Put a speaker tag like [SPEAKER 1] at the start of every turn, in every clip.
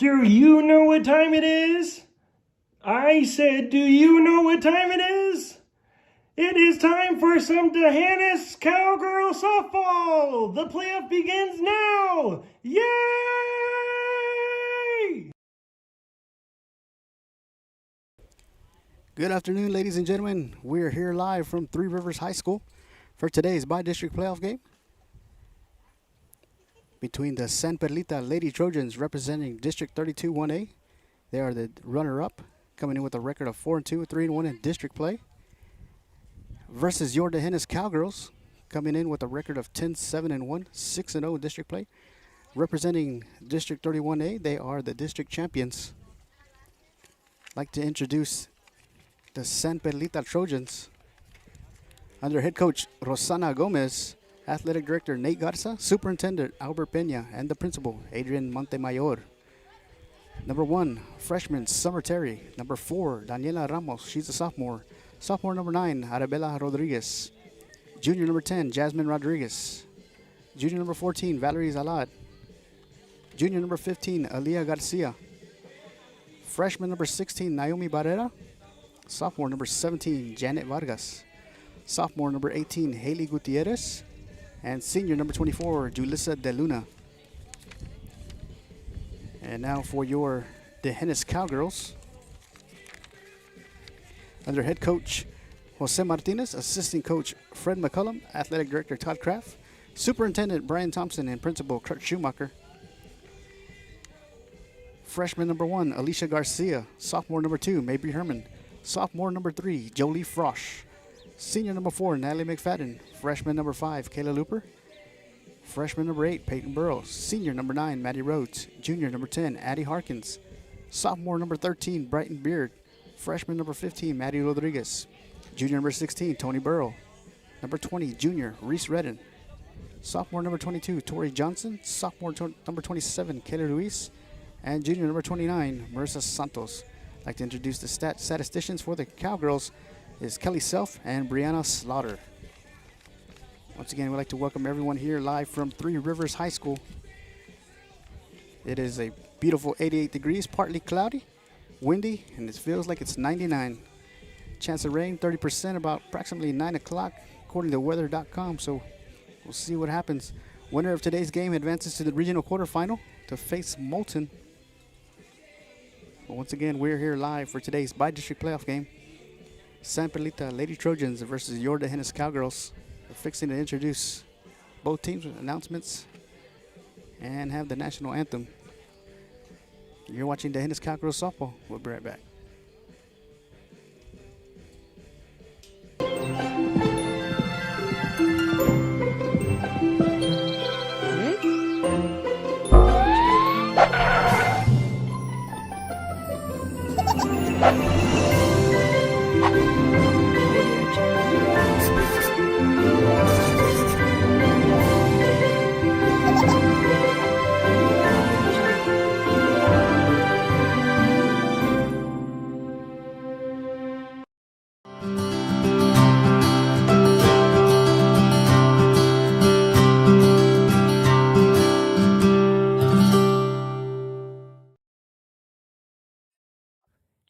[SPEAKER 1] Do you know what time it is? I said, do you know what time it is? It is time for some D'Hanis Cowgirl softball. The playoff begins now. Yay!
[SPEAKER 2] Good afternoon, ladies and gentlemen. We're here live from Three Rivers High School for today's by-district playoff game between the San Perlita Lady Trojans representing District 32 1A. They are the runner-up, coming in with a record of 4-2, 3-1 in district play, versus your D'Hanis Cowgirls, coming in with a record of 10-7-1, 6-0 district play. Representing District 31A, they are the district champions. I'd like to introduce the San Perlita Trojans under head coach Rosana Gomez, athletic director Nate Garza, superintendent Albert Peña, and the principal Adrian Montemayor. Number 1, freshman Summer Terry. Number 4, Daniela Ramos, she's a sophomore. Sophomore number 9, Arabella Rodriguez. Junior number 10, Jasmine Rodriguez. Junior number 14, Valerie Zalad. Junior number 15, Aliyah Garcia. Freshman number 16, Naomi Barrera. Sophomore number 17, Janet Vargas. Sophomore number 18, Haley Gutierrez. And senior number 24, Julissa De Luna. And now for your D'Hanis Cowgirls. Under head coach Jose Martinez, assistant coach Fred McCullum, athletic director Todd Kraft, superintendent Brian Thompson, and principal Kurt Schumacher. Freshman number 1, Alicia Garcia. Sophomore number 2, Mabry Herman. Sophomore number 3, Jolie Frosch. Senior number 4, Natalie McFadden. Freshman number 5, Kayla Looper. Freshman number 8, Peyton Burrows. Senior number 9, Maddie Rhodes. Junior number 10, Addie Harkins. Sophomore number 13, Brighton Beard. Freshman number 15, Maddie Rodriguez. Junior number 16, Tony Burrow. Number 20, junior, Reese Redden. Sophomore number 22, Tori Johnson. Sophomore number 27, Kelly Ruiz. And junior number 29, Marissa Santos. I'd like to introduce the statisticians for the Cowgirls is Kelly Self and Brianna Slaughter. Once again, we'd like to welcome everyone here live from Three Rivers High School. It is a beautiful 88 degrees, partly cloudy, windy, and it feels like it's 99. Chance of rain, 30%, about approximately 9 o'clock, according to weather.com. So we'll see what happens. Winner of today's game advances to the regional quarterfinal to face Moulton. But once again, we're here live for today's by-district playoff game. San Perlita Lady Trojans versus your D'Hanis Cowgirls. We're fixing to introduce both teams with announcements and have the national anthem. You're watching D'Hanis Cowgirls softball. We'll be right back.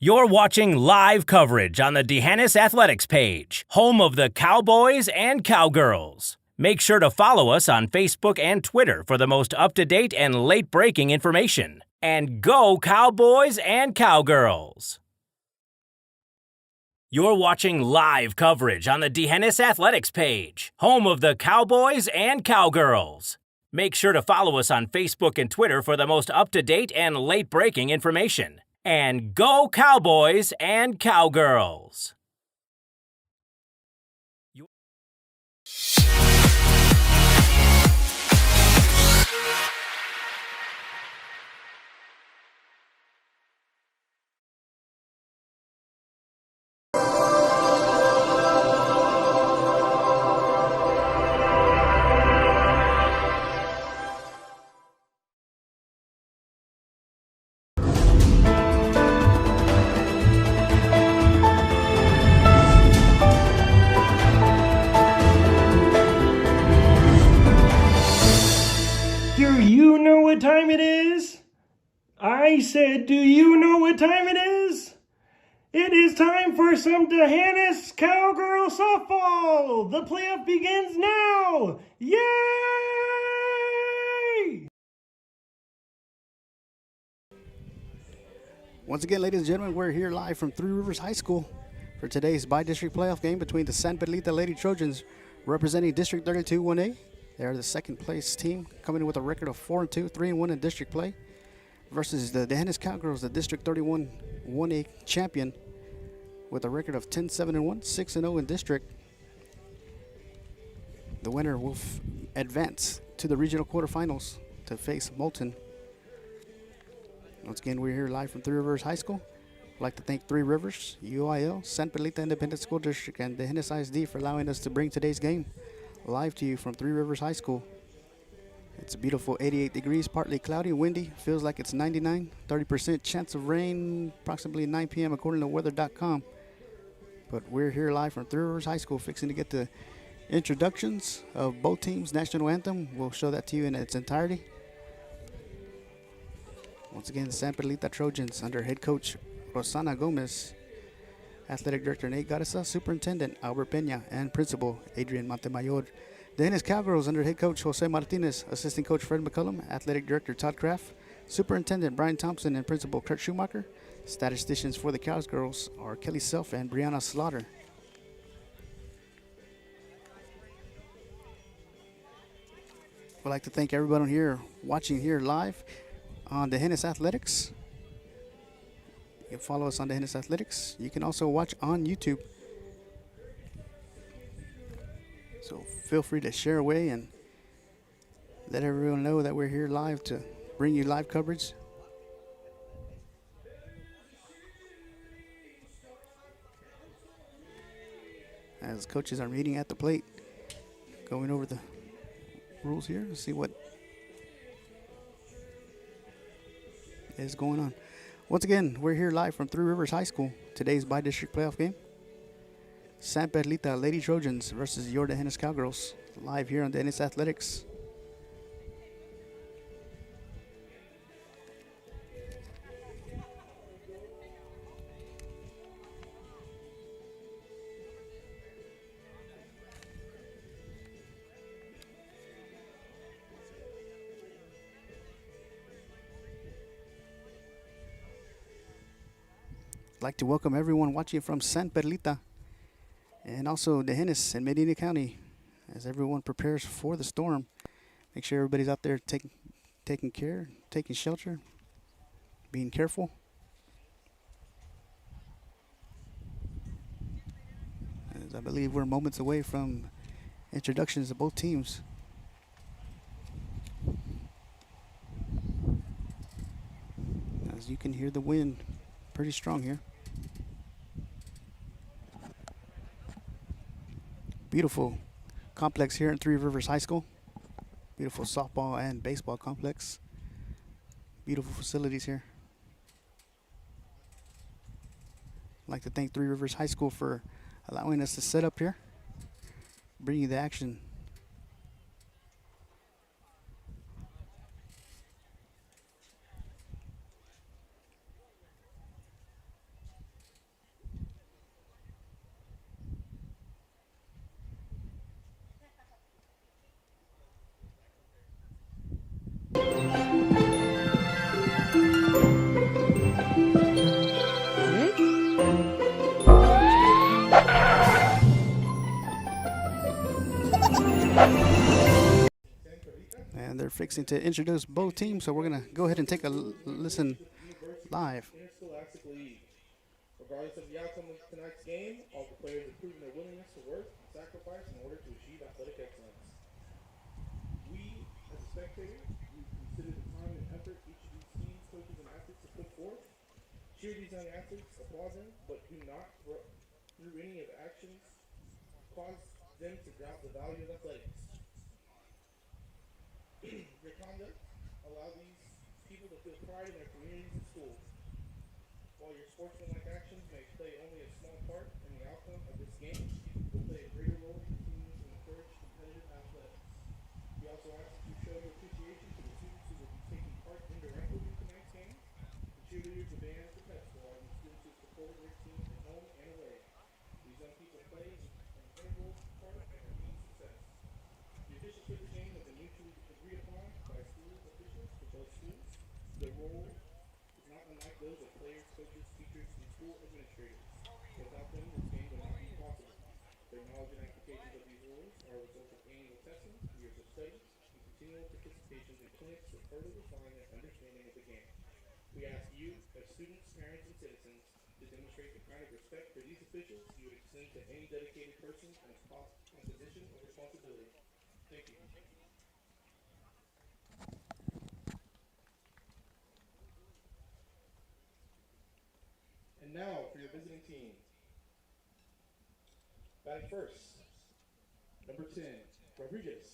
[SPEAKER 3] You're watching live coverage on the D'Hanis Athletics page, home of the Cowboys and Cowgirls. Make sure to follow us on Facebook and Twitter for the most up-to-date and late-breaking information. And go Cowboys and Cowgirls! You're watching live coverage on the D'Hanis Athletics page, home of the Cowboys and Cowgirls. Make sure to follow us on Facebook and Twitter for the most up-to-date and late-breaking information. And go Cowboys and Cowgirls!
[SPEAKER 1] I said, do you know what time it is? It is time for some D'Hanis Cowgirl softball. The playoff begins now. Yay!
[SPEAKER 2] Once again, ladies and gentlemen, we're here live from Three Rivers High School for today's bi-district playoff game between the San Perlita Lady Trojans representing District 32 1A. They are the second place team coming in with a record of 4-2, 3-1 in district play versus the D'Hanis Cowgirls, the District 31 1A champion with a record of 10-7-1, 6-0 in district. The winner will advance to the regional quarterfinals to face Moulton. Once again, we're here live from Three Rivers High School. I'd like to thank Three Rivers, UIL, San Perlita Independent School District, and D'Hanis ISD for allowing us to bring today's game live to you from Three Rivers High School. It's a beautiful 88 degrees, partly cloudy, windy, feels like it's 99, 30% chance of rain, approximately 9 p.m. according to weather.com. But we're here live from Three Rivers High School, fixing to get the introductions of both teams' national anthem. We'll show that to you in its entirety. Once again, the San Perlita Trojans under head coach Rosana Gomez, athletic director Nate Garza, superintendent Albert Peña, and principal Adrian Montemayor. The D'Hanis Cowgirls under head coach Jose Martinez, assistant coach Fred McCullum, athletic director Todd Kraft, superintendent Brian Thompson, and principal Kurt Schumacher. Statisticians for the Cowgirls are Kelly Self and Brianna Slaughter. We'd like to thank everyone here watching here live on D'Hanis Athletics. You can follow us on D'Hanis Athletics. You can also watch on YouTube. So feel free to share away and let everyone know that we're here live to bring you live coverage. As coaches are meeting at the plate, going over the rules here to see what is going on. Once again, we're here live from Three Rivers High School. Today's bi-district playoff game. San Perlita Lady Trojans versus your D'Hanis Cowgirls. Live here on D'Hanis Athletics. I'd like to welcome everyone watching from San Perlita and also D'Hanis and Medina County as everyone prepares for the storm. Make sure everybody's out there taking care, taking shelter, being careful. As I believe we're moments away from introductions of both teams. As you can hear the wind pretty strong here. Beautiful complex here in Three Rivers High School. Beautiful softball and baseball complex. Beautiful facilities here. I'd like to thank Three Rivers High School for allowing us to set up here, bring you the action. And they're fixing to introduce both teams, so we're going to go ahead and take a listen live.
[SPEAKER 4] Regardless of the outcome of tonight's game, all the players have proven their willingness to work and sacrifice in order to achieve athletic excellence. We, as a spectator, we consider the time and effort each of these teams, coaches, and athletes have put forth. Cheer these young athletes, applaud them, but do not, through any of the actions, cause them to doubt the value of athletics. Your conduct allow these people to feel pride in their communities and schools. While your sportsmanlike actions may play only a small part in the outcome of this game, will play a greater role in continuing to encourage competitive athletics. We also ask that you show your appreciation to the students who will be taking part indirectly in tonight's game. supported their team at home and away. These young people play an integral part in our team's success. The officials for this game have been mutually agreed upon by school officials for both schools. Their role is not unlike those of players, coaches, teachers, and school administrators. Without them, this game would not be possible. Their knowledge and applications of these roles are a result of annual testing, years of study, and continual participations in clinics that further refine their understanding of the game. We ask you, as students, parents, and citizens, to demonstrate the kind of respect for these officials you would extend to any dedicated person in a position of responsibility. Thank you. And now for your visiting team. Batting first, number 10, Rodriguez.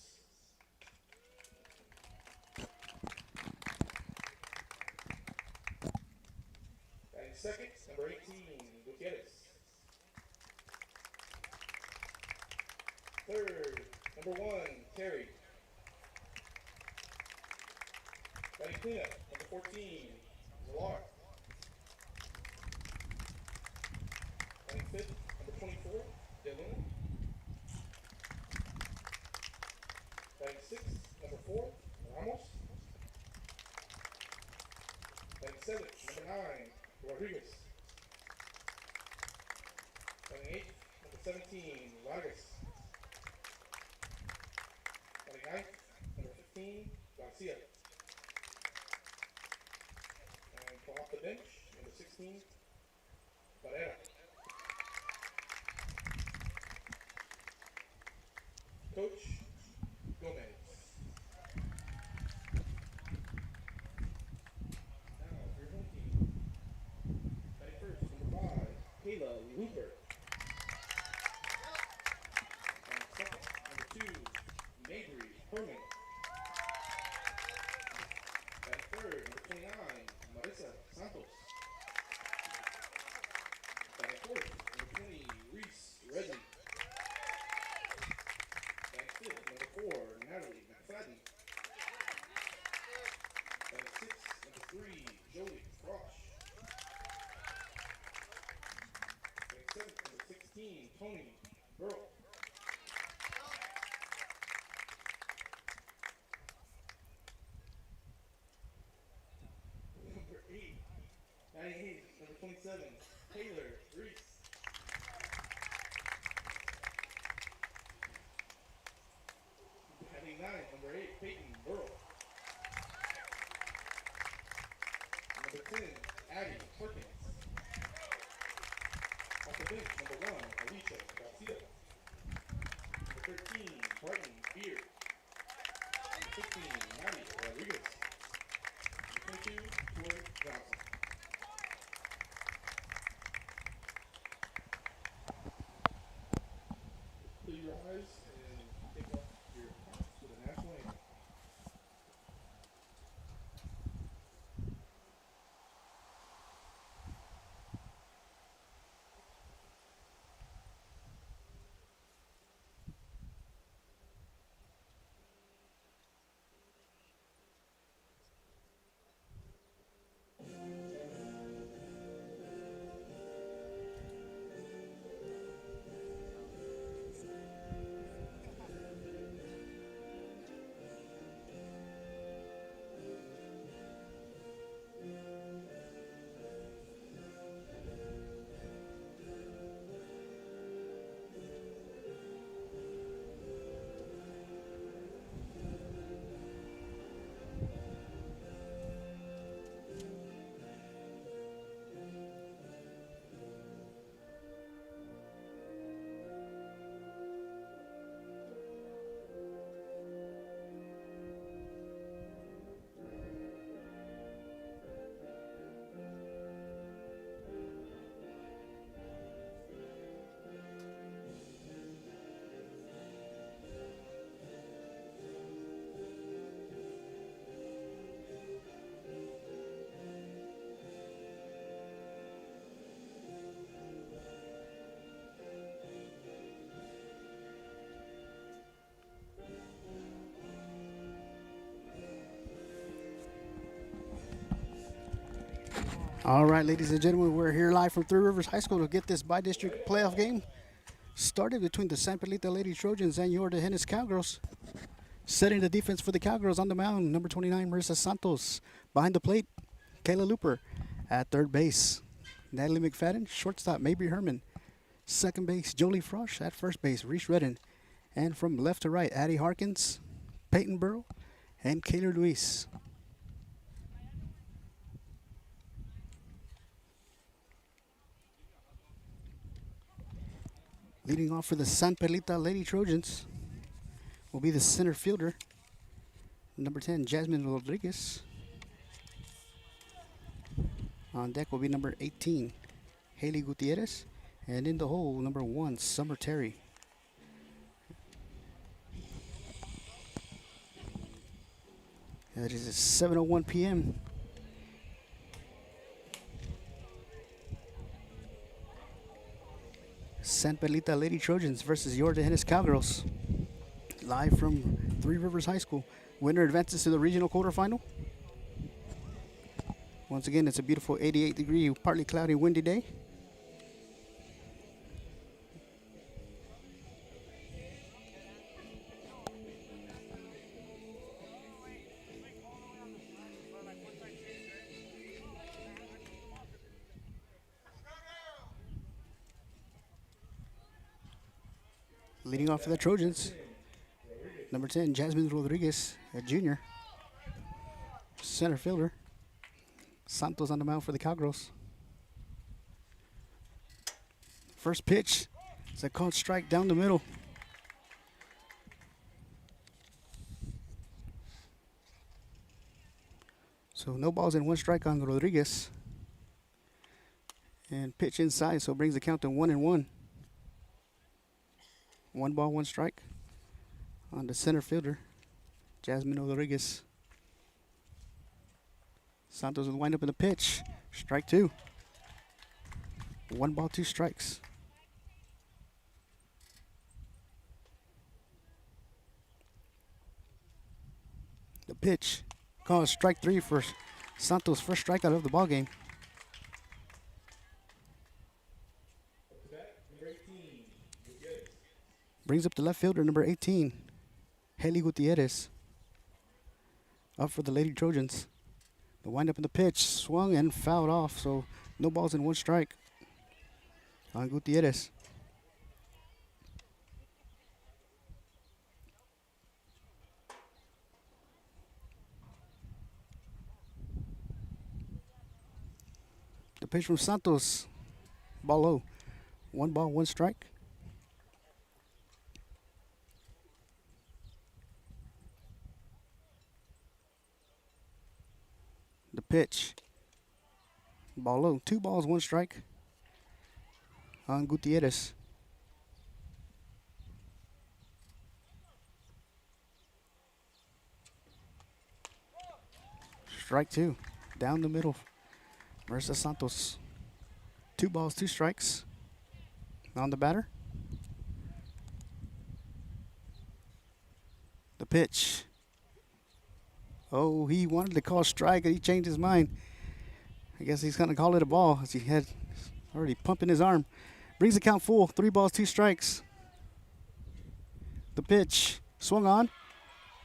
[SPEAKER 4] Batting second, number 18, Gutierrez. Third, number 1, Terry. Batting cleanup, number 14, Zalar. Batting fifth, number 24, Deluna. Batting sixth, number 4, Ramos. Batting seventh, number 9, Rodriguez. Batting eighth, number 17, Vargas. Batting ninth, number 15, Garcia. And come off the bench, number 16, Barrera. Coach Gomez. Now for your home team. Batting first, number 5, Kayla Looper. Batting second, number 2, Mabry Herman. Batting third, number 29, Marissa Santos. Batting fourth, number 20, Reese Redley. Batting fifth, number 4, Natalie McFadden. Batting sixth, number 3, Joey Frosh. Batting seventh, number 16, Tony Burrow. Number 8, batting eighth, number 27, Taylor Reese. Batting ninth, number 8, Peyton Burrow. Number 10, Addie Perkins. Off the bench, number 1, Alicia Garcia. Number 13, Barton Beard. Number 15, Maddie Rodriguez. Number 22, Tori Johnson. Please rise and take off your caps for the national anthem.
[SPEAKER 2] All right, ladies and gentlemen, we're here live from Three Rivers High School to get this by-district playoff game started between the San Perlita Lady Trojans and your Dehennis Cowgirls. Setting the defense for the Cowgirls on the mound, number 29, Marissa Santos. Behind the plate, Kayla Looper. At third base, Natalie McFadden. Shortstop, Mabry Herman. Second base, Jolie Frosch. At first base, Reese Redden. And from left to right, Addie Harkins, Peyton Burrow, and Kayla Luis. Leading off for the San Perlita Lady Trojans will be the center fielder, number 10, Jasmine Rodriguez. On deck will be number 18, Haley Gutierrez. And in the hole, number 1, Summer Terry. And it is at 7:01 p.m. San Perlita Lady Trojans versus your Dehennis Cowgirls. Live from Three Rivers High School. Winner advances to the regional quarterfinal. Once again, it's a beautiful 88-degree, partly cloudy, windy day. Leading off for the Trojans, number 10, Jasmine Rodriguez, a junior. Center fielder, Santos on the mound for the Cowgirls. First pitch, it's a called strike down the middle. So no balls and 1 strike on Rodriguez. And pitch inside, so it brings the count to 1-1. 1 ball, 1 strike on the center fielder, Jasmine Rodriguez. Santos will wind up in the pitch. Strike 2. 1 ball, 2 strikes. The pitch, called strike 3 for Santos' first strikeout of the ball game. Brings up the left fielder, number 18, Haley Gutierrez. Up for the Lady Trojans. The windup in the pitch, swung and fouled off, so no balls and 1 strike on Gutierrez. The pitch from Santos, ball low. 1 ball, 1 strike. The pitch, ball low. 2 balls, 1 strike on Gutierrez. Strike 2, down the middle. Marissa Santos. 2 balls, 2 strikes on the batter. The pitch. Oh, he wanted to call strike and he changed his mind. I guess he's going to call it a ball as he had already pumping his arm. Brings the count full. 3 balls, 2 strikes. The pitch. Swung on.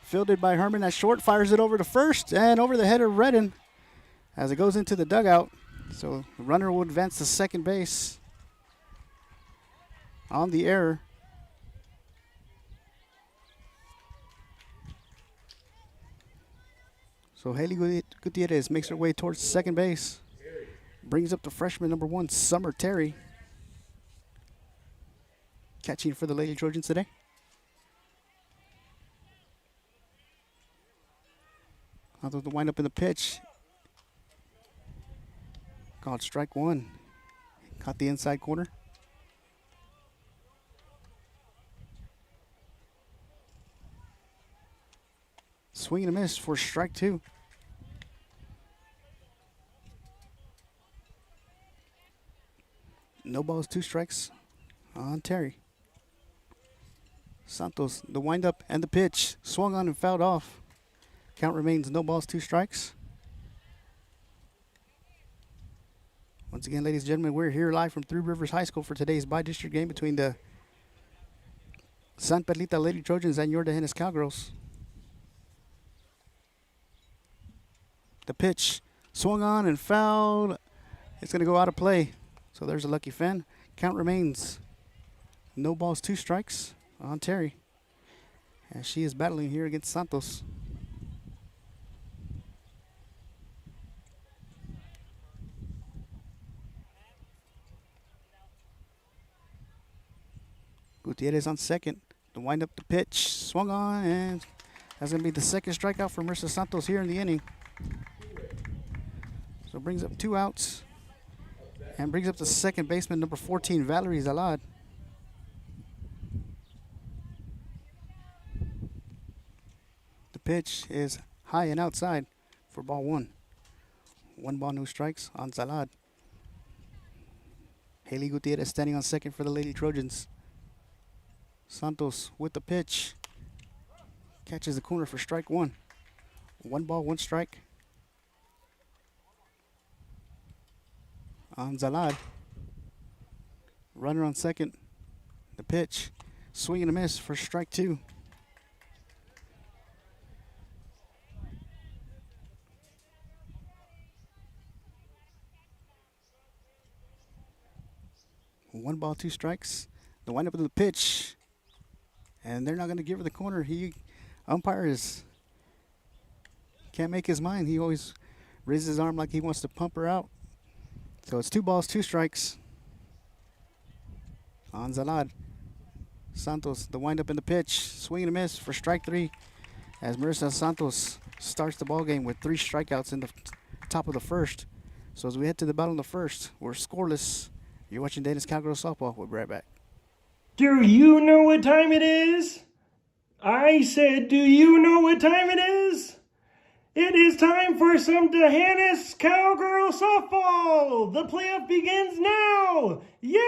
[SPEAKER 2] Fielded by Herman at short. Fires it over to first and over the head of Redden as it goes into the dugout. So the runner will advance to second base on the error. So Haley Gutierrez makes her way towards second base. Brings up the freshman, number 1, Summer Terry. Catching for the Lady Trojans today. Although the windup in the pitch. Called strike 1. Caught the inside corner. Swing and a miss for strike 2. No balls, 2 strikes on Terry. Santos, the windup and the pitch. Swung on and fouled off. Count remains no balls, 2 strikes. Once again, ladies and gentlemen, we're here live from Three Rivers High School for today's bi-district game between the San Perlita Lady Trojans and Your de Genes Cowgirls. The pitch swung on and fouled. It's going to go out of play. So there's a lucky fan. Count remains no balls, 2 strikes on Terry, as she is battling here against Santos. Gutierrez on second to wind up the pitch. Swung on, and that's going to be the second strikeout for Marissa Santos here in the inning. So brings up 2 outs and brings up the second baseman, number 14, Valerie Zalad. The pitch is high and outside for ball 1. 1 ball, no strikes on Zalad. Haley Gutierrez standing on second for the Lady Trojans. Santos with the pitch. Catches the corner for strike 1. 1 ball, 1 strike on Zalad. Runner on second. The pitch. Swing and a miss for strike 2. One ball, 2 strikes. The windup of the pitch. And they're not going to give her the corner. Umpire can't make his mind. He always raises his arm like he wants to pump her out. So it's 2 balls, 2 strikes on Zalad. Santos, the windup in the pitch. Swing and a miss for strike 3 as Marissa Santos starts the ball game with 3 strikeouts in the top of the first. So as we head to the bottom of the first, we're scoreless. You're watching Dana's Cowgirls softball. We'll be right back.
[SPEAKER 1] Do you know what time it is? I said, do you know what time it is? It is time for some D'Hanis Cowgirl softball. The playoff begins now. Yay!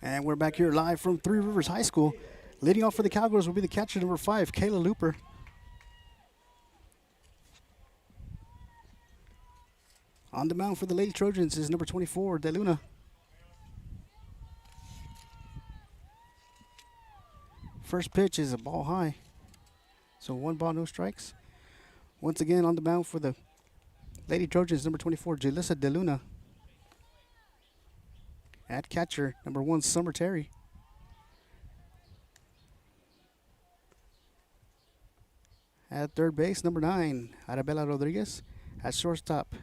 [SPEAKER 2] And we're back here live from Three Rivers High School. Leading off for the Cowgirls will be the catcher, number 5, Kayla Looper. On the mound for the Lady Trojans is number 24, De Luna. First pitch is a ball high. So 1 ball, no strikes. Once again on the mound for the Lady Trojans, number 24, Julissa De Luna. At catcher, number 1, Summer Terry. At third base, number 9, Arabella Rodriguez. At shortstop,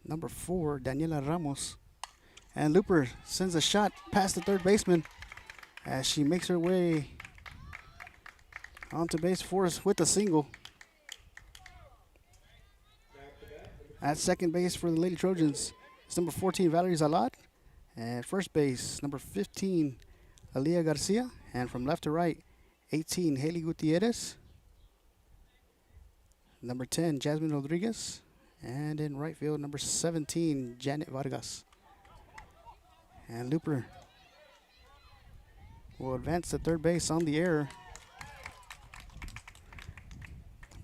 [SPEAKER 2] number 4, Daniela Ramos. And Looper sends a shot past the third baseman as she makes her way onto base for us with a single. At second base for the Lady Trojans, it's number 14, Valerie Zalad. At first base, number 15, Aaliyah Garcia. And from left to right, 18, Haley Gutierrez. Number 10, Jasmine Rodriguez. And in right field, number 17, Janet Vargas. And Looper will advance to third base on the error.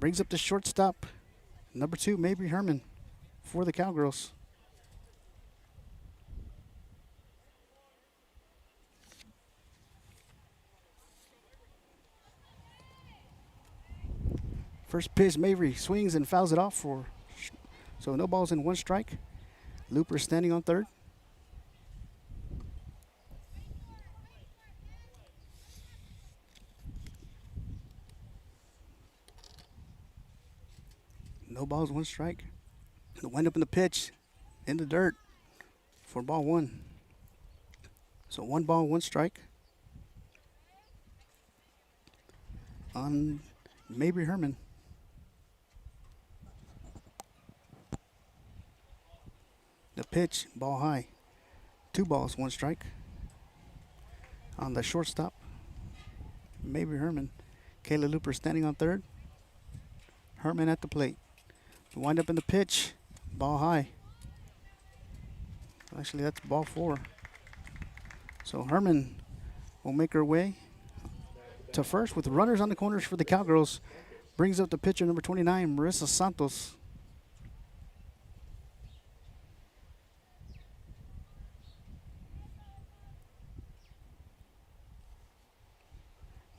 [SPEAKER 2] Brings up the shortstop, number 2, Mabry Herman for the Cowgirls. First pitch, Mabry swings and fouls it off so no balls and one strike. Looper standing on third. No balls, one strike. The wind up in the pitch in the dirt for ball one. So 1 ball, 1 strike on Mabry Herman. The pitch, ball high. 2 balls, 1 strike on the shortstop, Mabry Herman. Kayla Looper standing on third. Herman at the plate. Wind up in the pitch, ball high. Actually, that's ball 4. So Herman will make her way to first with runners on the corners for the Cowgirls. Brings up the pitcher, number 29, Marissa Santos.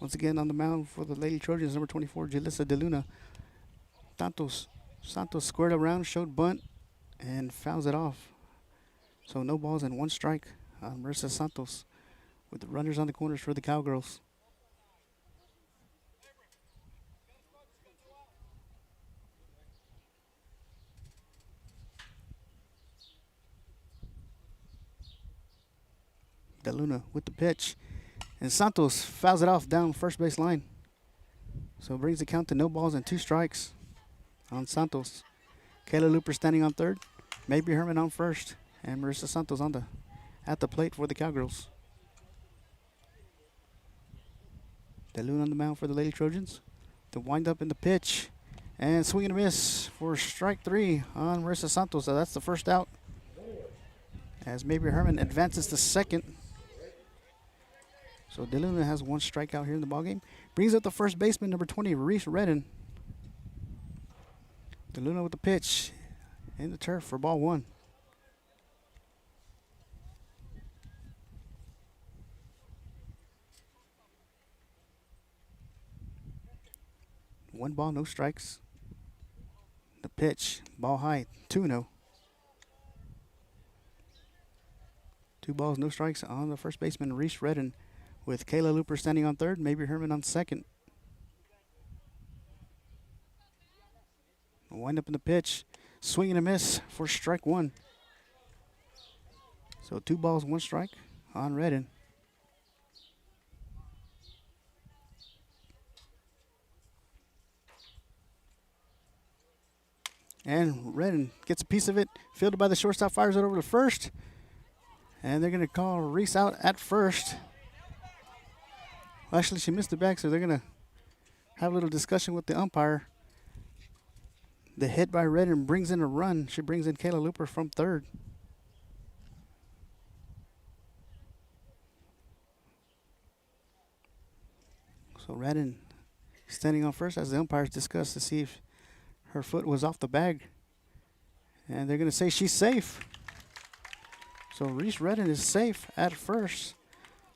[SPEAKER 2] Once again on the mound for the Lady Trojans, number 24, Julissa DeLuna. Santos squared around, showed bunt, and fouls it off. So no balls and 1 strike on Marissa Santos with the runners on the corners for the Cowgirls. DeLuna with the pitch. And Santos fouls it off down first base line. So it brings the count to no balls and 2 strikes on Santos. Kayla Looper standing on third. Mabry Herman on first. And Marissa Santos at the plate for the Cowgirls. DeLuna on the mound for the Lady Trojans. The wind up in the pitch. And swing and a miss for strike 3 on Marissa Santos. So that's the first out. As Mabry Herman advances to second. So DeLuna has 1 strikeout here in the ballgame. Brings up the first baseman, number 20, Reese Redden. DeLuna with the pitch in the turf for ball 1. One ball, no strikes. The pitch, ball high, 2-0. 2 balls, no strikes on the first baseman, Reese Redden, with Kayla Looper standing on third, Mabry Herman on second. Wind up in the pitch, swing and a miss for strike 1. So 2 balls, 1 strike on Redden. And Redden gets a piece of it, fielded by the shortstop, fires it over to first. And they're going to call Reese out at first. Well, actually, she missed the back, so they're going to have a little discussion with the umpire. The hit by Redden brings in a run. She brings in Kayla Looper from third. So Redden standing on first as the umpires discuss to see if her foot was off the bag. And they're going to say she's safe. So Reese Redden is safe at first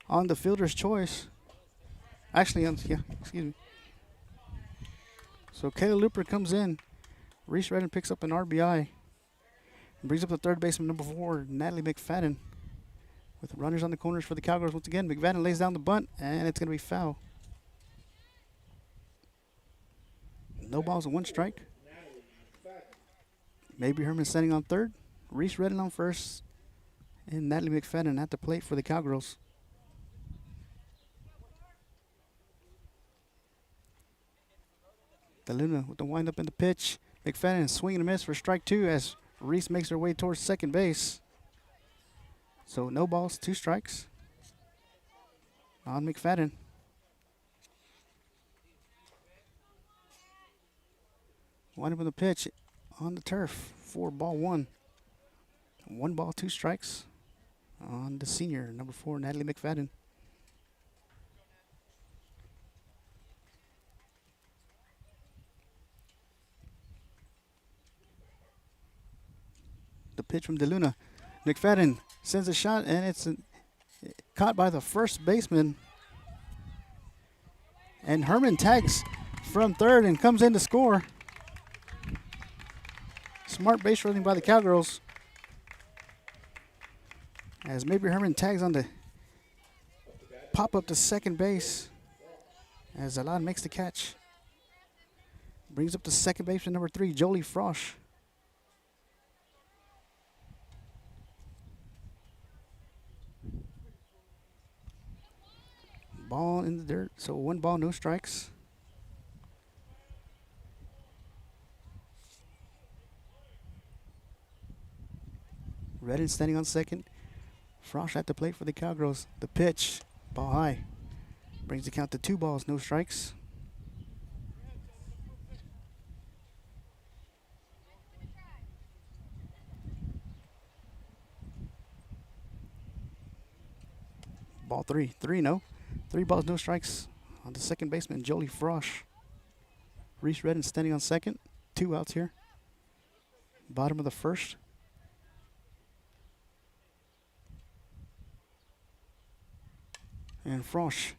[SPEAKER 2] on the fielder's choice. Actually, excuse me. So Kayla Looper comes in. Reese Redden picks up an RBI. And brings up the third baseman, number 4, Natalie McFadden. With runners on the corners for the Cowgirls once again. McFadden lays down the bunt, and it's going to be foul. No balls and 1 strike. Mabry Herman standing on third. Reese Redden on first. And Natalie McFadden at the plate for the Cowgirls. DeLuna with the windup in the pitch. McFadden swinging a miss for strike 2 as Reese makes her way towards second base. So no balls, 2 strikes on McFadden. Windup in the pitch on the turf for ball 1. 1 ball, 2 strikes on the senior, number 4, Natalie McFadden. The pitch from DeLuna. McFadden sends a shot, and it's caught by the first baseman. And Herman tags from third and comes in to score. Smart base running by the Cowgirls. As Mabry Herman tags on the pop up to second base. As Alon makes the catch. Brings up to second base with number 3, Jolie Frosch. Ball in the dirt, so 1 ball, no strikes. Redden standing on second. Frosch at the plate for the Cowgirls. The pitch, ball high. Brings the count to 2 balls, no strikes. Ball 3, 3-0. 3 balls, no strikes on the second baseman, Jolie Frosch. Reese Redden standing on second. 2 outs here. Bottom of the first. And Frosch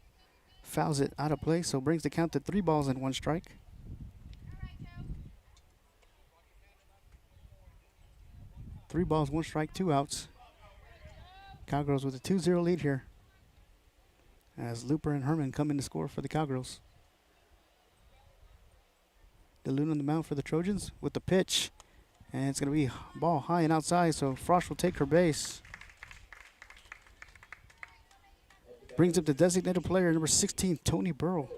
[SPEAKER 2] fouls it out of play, so brings the count to 3 balls and 1 strike. Three balls, 1 strike, 2 outs. Cowgirls with a 2-0 lead here. As Looper and Herman come in to score for the Cowgirls. DeLuna on the mound for the Trojans with the pitch. And it's going to be ball high and outside, so Frosch will take her base. Brings up the designated player, number 16, Tony Burrow.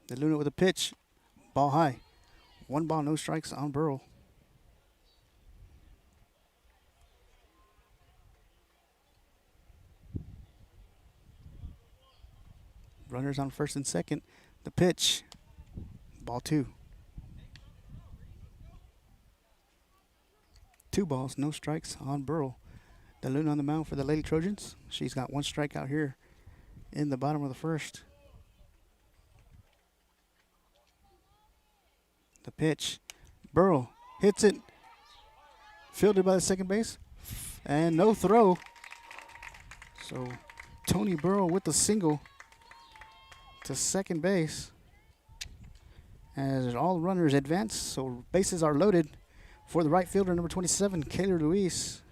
[SPEAKER 2] DeLuna with a pitch. Ball high. 1 ball, no strikes on Burrow. Runners on first and second. The pitch. Ball 2. 2 balls, no strikes on Burrow. DeLuna on the mound for the Lady Trojans. She's got 1 strikeout here in the bottom of the first. The pitch. Burrow hits it. Fielded by the second base. And no throw. So Tony Burrow with the single to second base. As all runners advance, so bases are loaded for the right fielder, number 27, Kaylor Luis.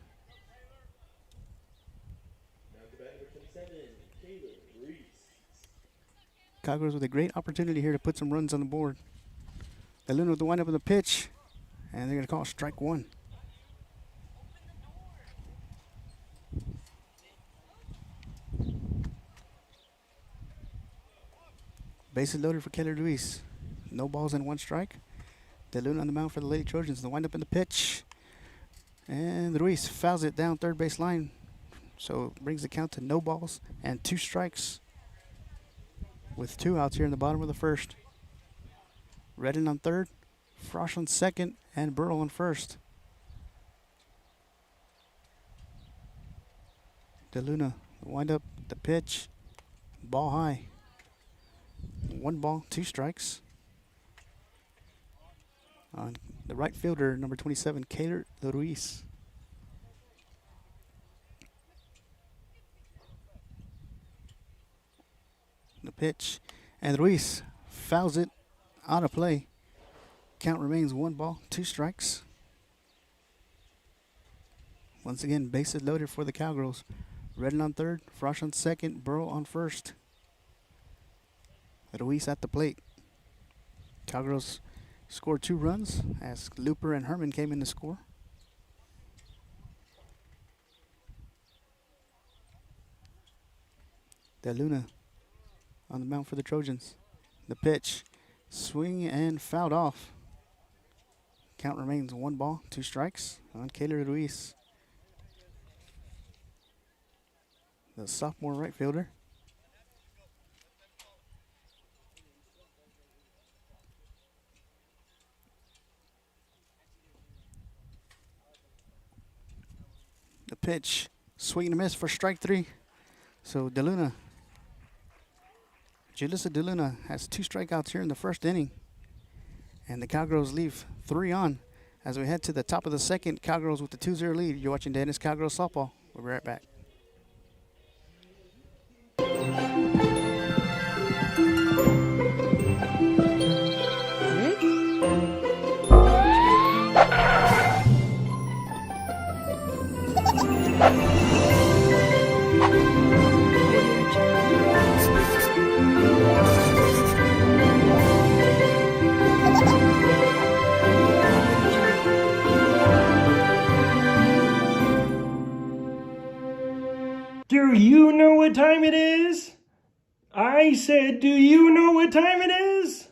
[SPEAKER 2] Cowgirls with a great opportunity here to put some runs on the board. DeLuna with the windup of the pitch, and they're going to call strike 1. Bases loaded for Kaylor Luis. No balls and 1 strike. DeLuna on the mound for the Lady Trojans. The windup in the pitch. And Ruiz fouls it down third base line. So brings the count to no balls and 2 strikes. With 2 outs here in the bottom of the first. Redden on third. Frosch on second. And Burrow on first. DeLuna, the windup, the pitch. Ball high. 1 ball, 2 strikes. On the right fielder, number 27, Kaylor Luis. The pitch. And Ruiz fouls it out of play. Count remains 1 ball, 2 strikes. Once again, bases loaded for the Cowgirls. Redden on third, Frosch on second, Burrow on first. Ruiz at the plate. Cowgirls scored 2 runs as Looper and Herman came in to score. DeLuna on the mound for the Trojans. The pitch. Swing and fouled off. Count remains 1 ball, 2 strikes on Kaylor Ruiz. The sophomore right fielder. The pitch, swing and a miss for strike 3. So DeLuna, Julissa DeLuna has 2 strikeouts here in the first inning. And the Cowgirls leave 3 on As we head to the top of the second, Cowgirls with the 2-0 lead. You're watching Dennis Cowgirls softball. We'll be right back.
[SPEAKER 1] Do you know what time it is? I said, do you know what time it is?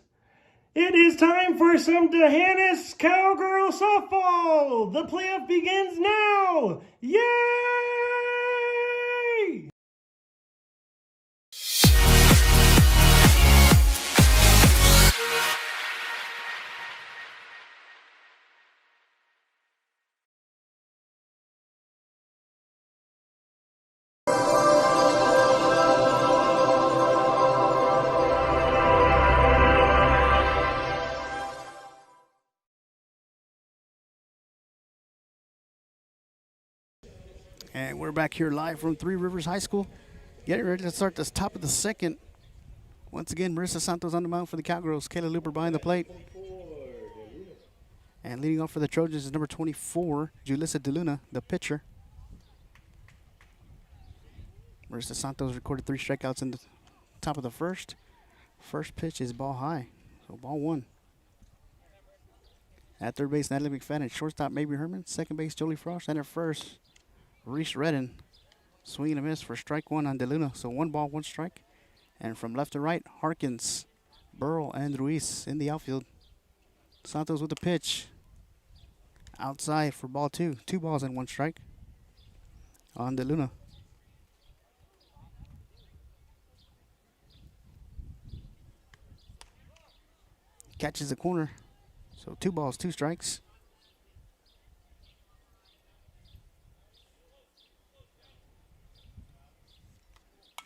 [SPEAKER 1] It is time for some D'Hanis Cowgirl softball. The playoff begins now. Yay!
[SPEAKER 2] And we're back here live from Three Rivers High School. Getting ready to start the top of the second. Once again, Marissa Santos on the mound for the Cowgirls. Kayla Looper behind the plate. And leading off for the Trojans is number 24, Julissa DeLuna, the pitcher. Marissa Santos recorded 3 strikeouts in the top of the first. First pitch is ball high, so ball 1. At third base, Natalie McFadden. Shortstop, Mabry Herman. Second base, Jolie Frost. And at first, Reese Redden. Swing and a miss for strike 1 on DeLuna. So 1 ball, 1 strike. And from left to right, Harkins, Burl, and Ruiz in the outfield. Santos with the pitch. Outside for ball 2. 2 balls and 1 strike on DeLuna. Catches the corner. So 2 balls, 2 strikes.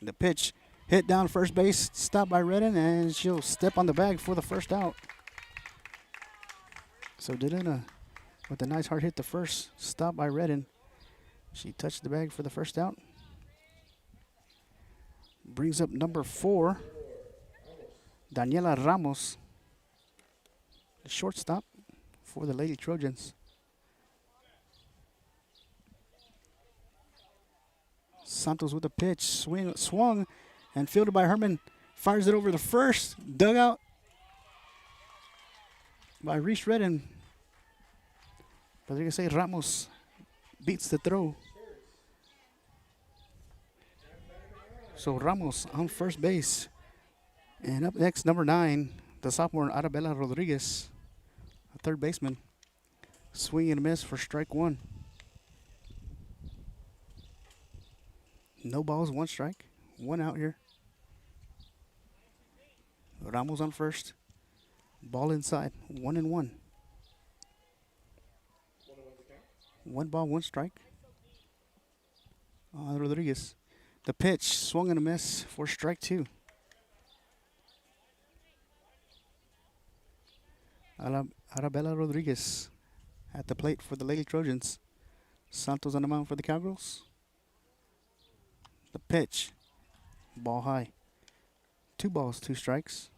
[SPEAKER 2] The pitch hit down first base, stopped by Redden, and she'll step on the bag for the first out. So DeLuna with a nice hard hit to first, stopped by Redden. She touched the bag for the first out. Brings up number 4, Daniela Ramos, the shortstop for the Lady Trojans. Santos with a pitch, swung, and fielded by Herman. Fires it over the first, dugout by Reese Redden. Rodriguez say Ramos beats the throw. So Ramos on first base. And up next, number 9, the sophomore Arabella Rodriguez, a third baseman. Swing and a miss for strike 1. No balls, 1 strike. 1 out here. Ramos on first. Ball inside. 1-1. 1 ball, 1 strike. Rodriguez. The pitch swung and a miss for strike 2. Arabella Rodriguez at the plate for the Lady Trojans. Santos on the mound for the Cowgirls. The pitch, ball high. 2 balls, 2 strikes.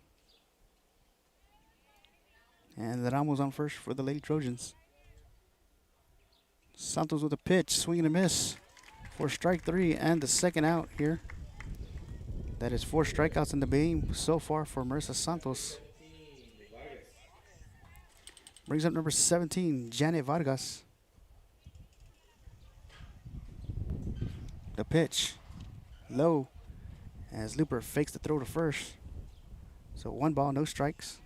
[SPEAKER 2] And Ramos on first for the Lady Trojans. Santos with a pitch, swing and a miss for strike 3 and the second out here. That is 4 strikeouts in the game so far for Marissa Santos. Brings up number 17, Janet Vargas. The pitch, low, as Looper fakes the throw to first. So 1 ball, no strikes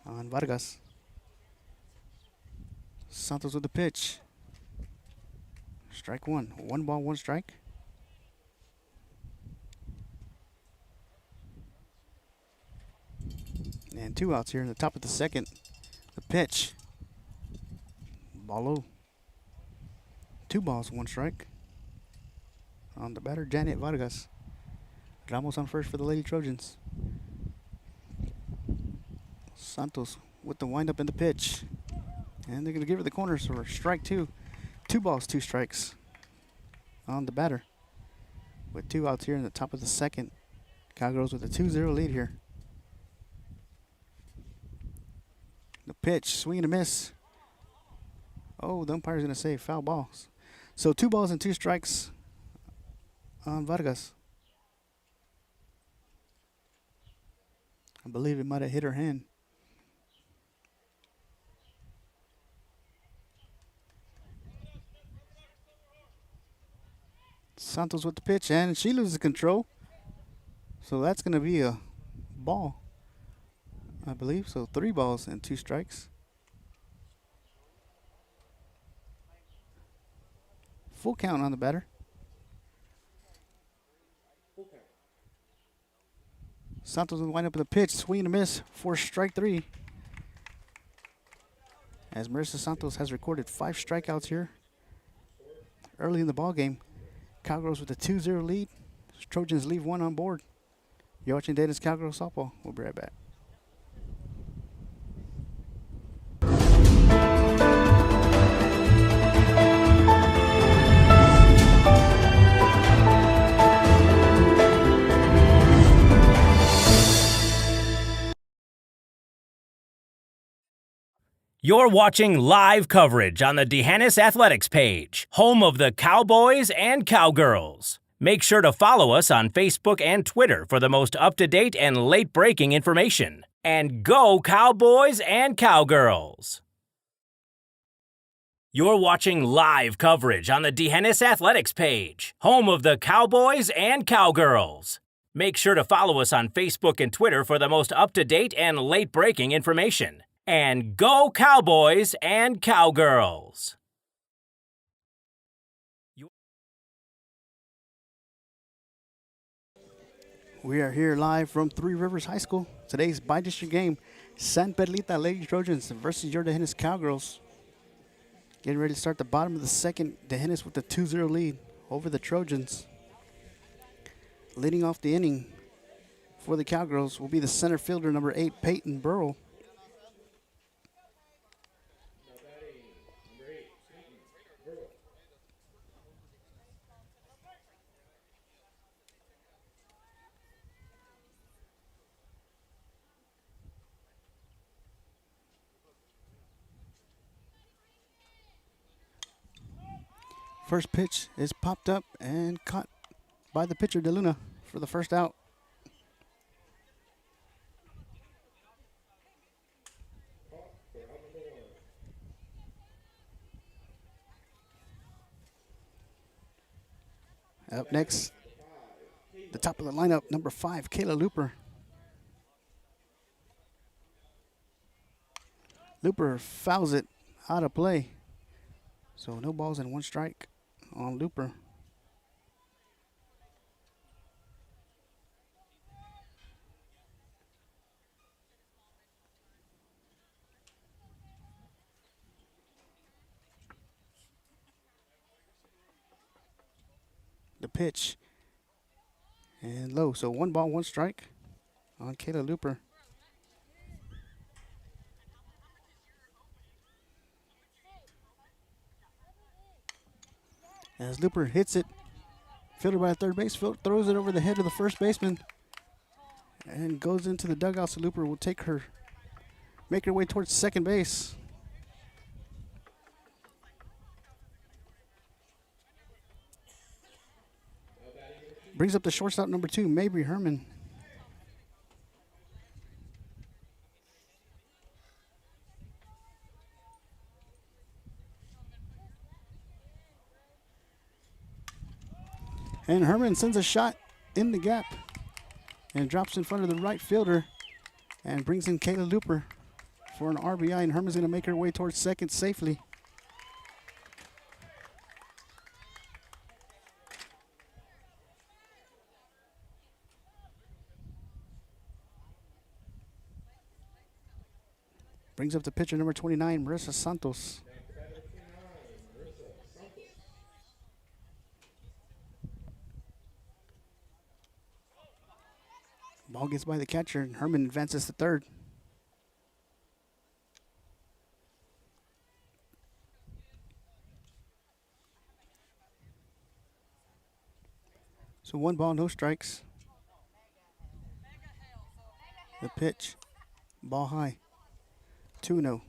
[SPEAKER 2] on Vargas. Santos with the pitch. Strike 1. 1 ball, 1 strike. And 2 outs here in the top of the second. The pitch. Ball low. 2 balls, 1 strike. On the batter, Janet Vargas. Ramos on first for the Lady Trojans. Santos with the windup and the pitch. And they're going to give it the corner, so strike two. 2 balls, 2 strikes on the batter. With 2 outs here in the top of the second. Cowgirls with a 2-0 lead here. The pitch, swing and a miss. Oh, the umpire's going to say foul balls. So 2 balls and 2 strikes on Vargas. I believe it might have hit her hand. Santos with the pitch, and she loses control. So that's going to be a ball, I believe. So 3 balls and 2 strikes. Full count on the batter. Santos will wind up with a pitch, swing and a miss for strike 3. As Marissa Santos has recorded 5 strikeouts here early in the ball game. Cowgirls with a 2-0 lead. Trojans leave 1 on board. You're watching Dayton's Cowgirls softball. We'll be right back.
[SPEAKER 3] You're watching live coverage on the D'Hanis Athletics page, home of the Cowboys and Cowgirls. Make sure to follow us on Facebook and Twitter for the most up-to-date and late-breaking information. And go Cowboys and Cowgirls! You're watching live coverage on the D'Hanis Athletics page, home of the Cowboys and Cowgirls. Make sure to follow us on Facebook and Twitter for the most up-to-date and late-breaking information. And go Cowboys and Cowgirls!
[SPEAKER 2] We are here live from Three Rivers High School. Today's bi-district game, San Perlita Lady Trojans versus your D'Hanis Cowgirls. Getting ready to start the bottom of the second. D'Hanis with the 2-0 lead over the Trojans. Leading off the inning for the Cowgirls will be the center fielder, number 8, Peyton Burrow. First pitch is popped up and caught by the pitcher, DeLuna, for the first out. Up next, the top of the lineup, number 5, Kayla Looper. Looper fouls it out of play. So no balls and 1 strike on Looper. The pitch and low. So 1 ball, 1 strike on Kayla Looper. As Looper hits it, fielder by third base, throws it over the head of the first baseman and goes into the dugout. So Looper will make her way towards second base. Brings up the shortstop, number 2, Mabry Herman. And Herman sends a shot in the gap and drops in front of the right fielder and brings in Kayla Looper for an RBI. And Herman's going to make her way towards second safely. Brings up the pitcher, number 29, Marissa Santos. Ball gets by the catcher, and Herman advances to third. So 1 ball, no strikes. The pitch, ball high, 2-0.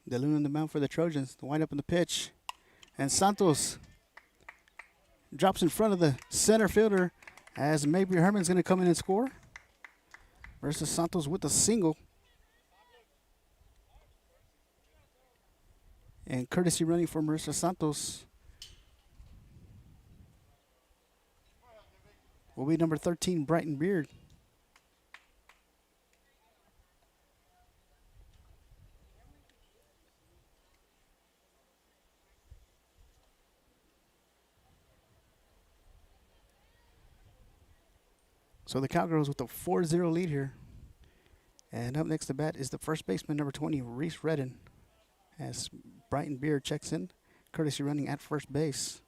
[SPEAKER 2] DeLuna on the mound for the Trojans. The wind up in the pitch. And Santos drops in front of the center fielder as maybe Herman's going to come in and score. Versus Santos with a single. And courtesy running for Marissa Santos will be number 13, Brighton Beard. So the Cowgirls with a 4-0 lead here. And up next to bat is the first baseman, number 20, Reese Redden, as Brighton Beard checks in, courtesy running at first base.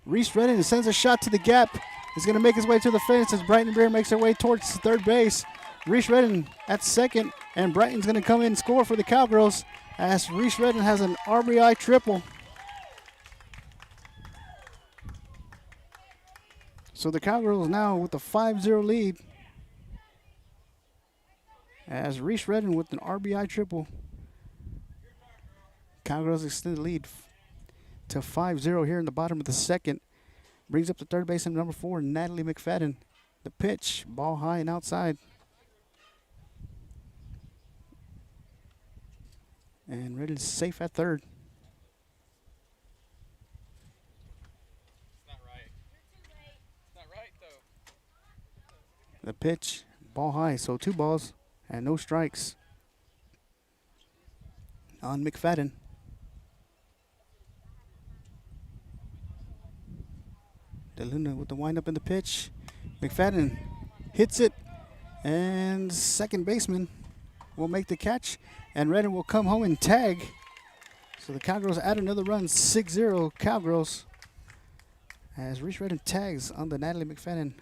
[SPEAKER 2] Reese Redden sends a shot to the gap. He's going to make his way to the fence as Brighton Bear makes their way towards third base. Reese Redden at second, and Brighton's going to come in and score for the Cowgirls as Reese Redden has an RBI triple. So the Cowgirls now with a 5-0 lead as Reese Redden with an RBI triple. Cowgirls extend the lead to 5-0 here in the bottom of the second. Brings up the third baseman, number 4, Natalie McFadden. The pitch, ball high and outside. And Redden's safe at third.
[SPEAKER 5] It's not right. It's not right, though.
[SPEAKER 2] The pitch, ball high, so 2 balls and no strikes on McFadden. DeLuna with the windup in the pitch. McFadden hits it, and second baseman will make the catch, and Redden will come home and tag. So the Cowgirls add another run, 6-0 Cowgirls, as Reese Redden tags on the Natalie McFadden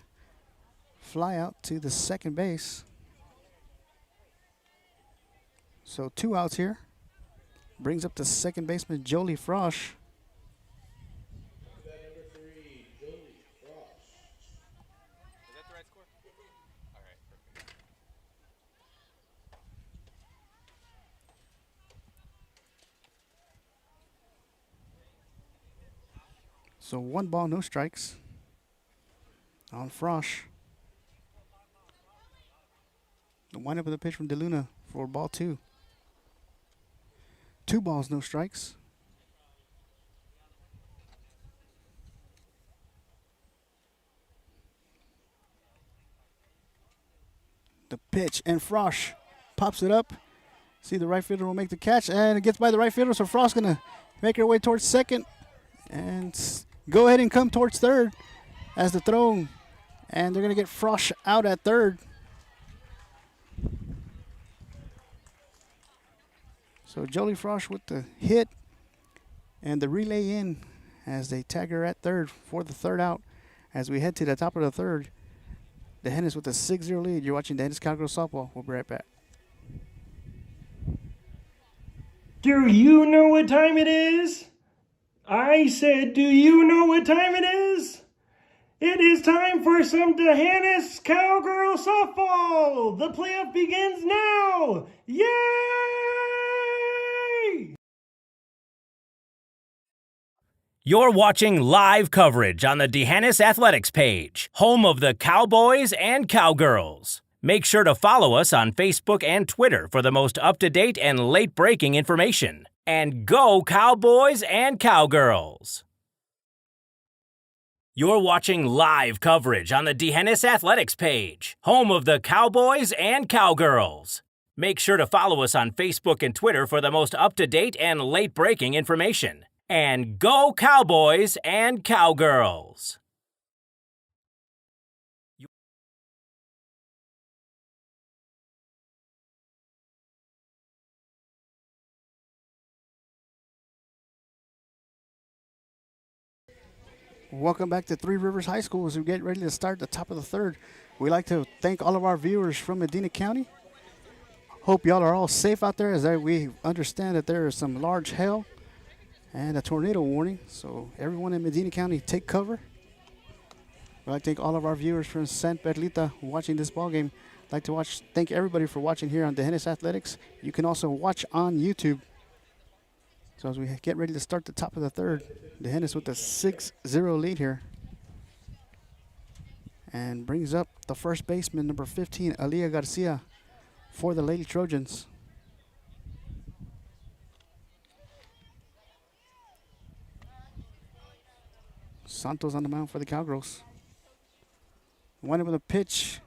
[SPEAKER 2] fly out to the second base. So 2 outs here. Brings up the second baseman, Jolie Frosch. So 1 ball, no strikes on Frosch. The windup of the pitch from DeLuna for ball 2. 2 balls, no strikes. The pitch, and Frosch pops it up. See, the right fielder will make the catch, and it gets by the right fielder, so Frosch going to make her way towards second and go ahead and come towards third as the throw, and they're going to get Frosch out at third. So Jolie Frosch with the hit and the relay in as they tag her at third for the third out. As we head to the top of the third, the Hennis with a 6-0 lead. You're watching the Hennis Cowgirls softball. We'll be right back.
[SPEAKER 1] Do you know what time it is? I said, do you know what time it is? It is time for some D'Hanis Cowgirl softball. The playoff begins now. Yay!
[SPEAKER 3] You're watching live coverage on the D'Hanis Athletics page, home of the Cowboys and Cowgirls. Make sure to follow us on Facebook and Twitter for the most up-to-date and late-breaking information. And go Cowboys and Cowgirls! You're watching live coverage on the D'Hanis Athletics page, home of the Cowboys and Cowgirls. Make sure to follow us on Facebook and Twitter for the most up-to-date and late-breaking information. And go Cowboys and Cowgirls!
[SPEAKER 2] Welcome back to Three Rivers High School as we get ready to start the top of the third. We'd like to thank all of our viewers from Medina County. Hope y'all are all safe out there, as we understand that there is some large hail and a tornado warning. So everyone in Medina County, take cover. We'd like to thank all of our viewers from San Perlita watching this ball game. I'd like to thank everybody for watching here on D'Hanis Athletics. You can also watch on YouTube. So as we get ready to start the top of the third, D'Hanis with a 6-0 lead here. And brings up the first baseman, number 15, Aaliyah Garcia, for the Lady Trojans. Santos on the mound for the Cowgirls. One with a pitch,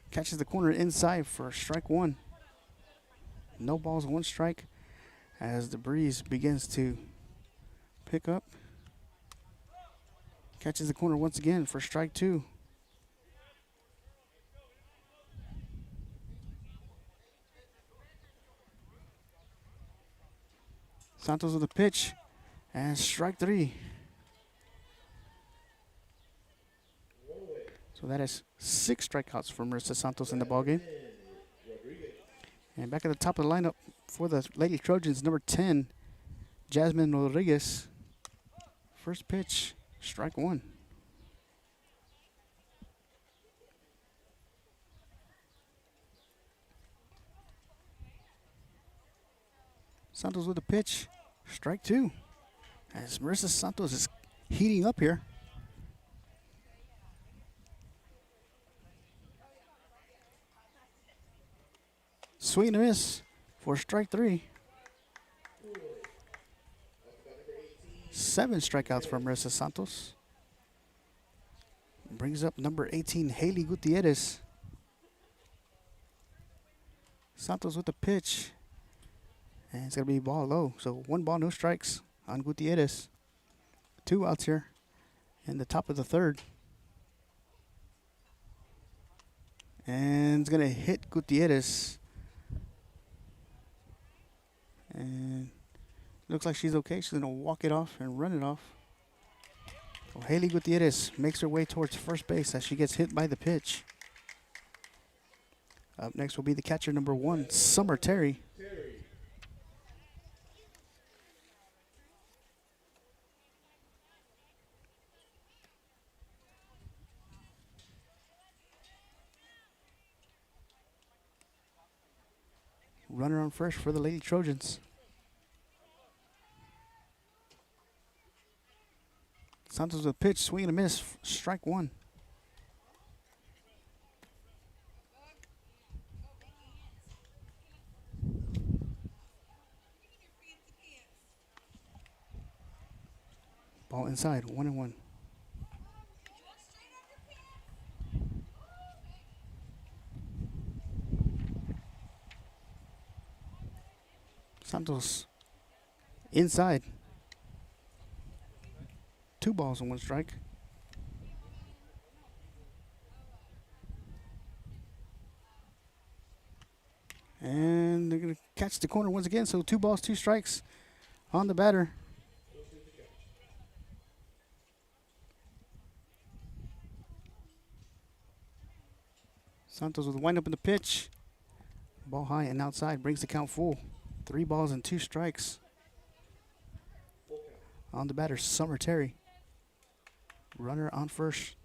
[SPEAKER 2] catches the corner inside for strike one. No balls, one strike. As the breeze begins to pick up. Catches the corner once again for strike two. Santos with a pitch and strike three. So that is 6 strikeouts for Marissa Santos in the ballgame. And back at the top of the lineup for the Lady Trojans, number 10, Jasmine Rodriguez. First pitch, strike one. Santos with a pitch, strike two. As Marissa Santos is heating up here. Swing and a miss for strike three. 7 strikeouts from Marissa Santos. Brings up number 18, Haley Gutierrez. Santos with the pitch. And it's going to be ball low. So 1 ball, no strikes on Gutierrez. 2 outs here in the top of the third. And it's going to hit Gutierrez. And looks like she's okay. She's going to walk it off and run it off. So Haley Gutierrez makes her way towards first base as she gets hit by the pitch. Up next will be the catcher, number 1, Summer Terry. Runner on first for the Lady Trojans. Santos with a pitch, swing and a miss, strike one. Ball inside, 1-1. Santos inside. 2 balls and 1 strike. And they're going to catch the corner once again. So 2 balls, 2 strikes on the batter. Santos with a windup in the pitch. Ball high and outside, brings the count full. 3 balls and 2 strikes. On the batter, Summer Terry. Runner on first.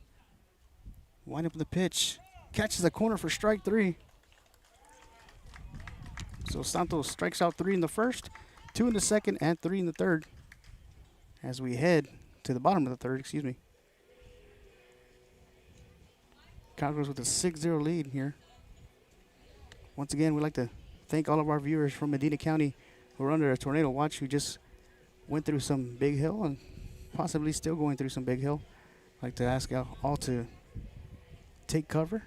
[SPEAKER 2] Wind up in the pitch. Catches the corner for strike 3. So Santos strikes out 3 in the first, 2 in the second, and 3 in the third. As we head to the bottom of the third, excuse me. Cowgirls with a 6-0 lead here. Once again, we'd like to thank all of our viewers from Medina County who are under a tornado watch, who just went through some big hill and possibly still going through some big hill. I'd like to ask all to take cover.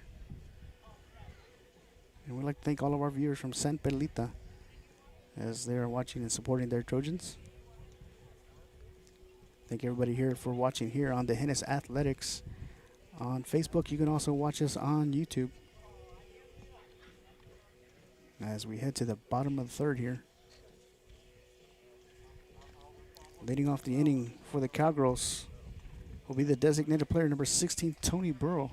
[SPEAKER 2] And we'd like to thank all of our viewers from San Perlita as they are watching and supporting their Trojans. Thank everybody here for watching here on D'Hanis Athletics. On Facebook, you can also watch us on YouTube. As we head to the bottom of the third here. Leading off the inning for the Cowgirls will be the designated player, number 16, Tony Burrow.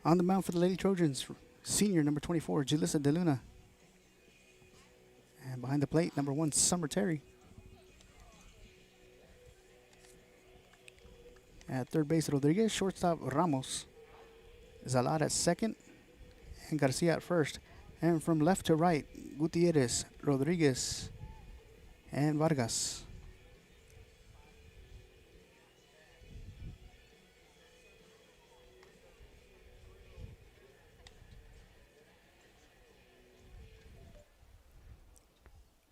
[SPEAKER 2] On the mound for the Lady Trojans, senior number 24, Julissa DeLuna. And behind the plate, number 1, Summer Terry. At third base, Rodriguez, shortstop Ramos. Zalad at second, and Garcia at first. And from left to right, Gutierrez, Rodriguez, and Vargas.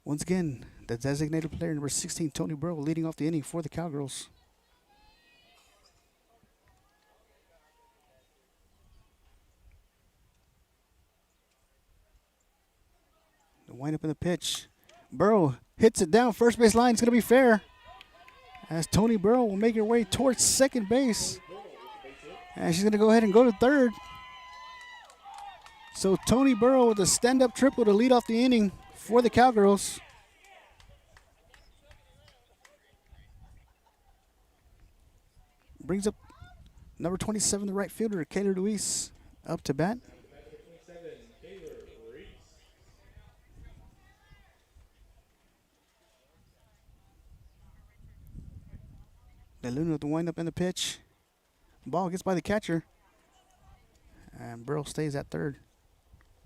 [SPEAKER 2] Once again, the designated player, number 16, Tony Burrow, leading off the inning for the Cowgirls. The windup in the pitch. Burrow hits it down. First base line is going to be fair. As Tony Burrow will make her way towards second base. And she's going to go ahead and go to third. So Tony Burrow with a stand-up triple to lead off the inning for the Cowgirls. Brings up number 27, the right fielder, Kayla Ruiz, up to bat. DeLuna with the windup in the pitch. Ball gets by the catcher. And Burrow stays at third.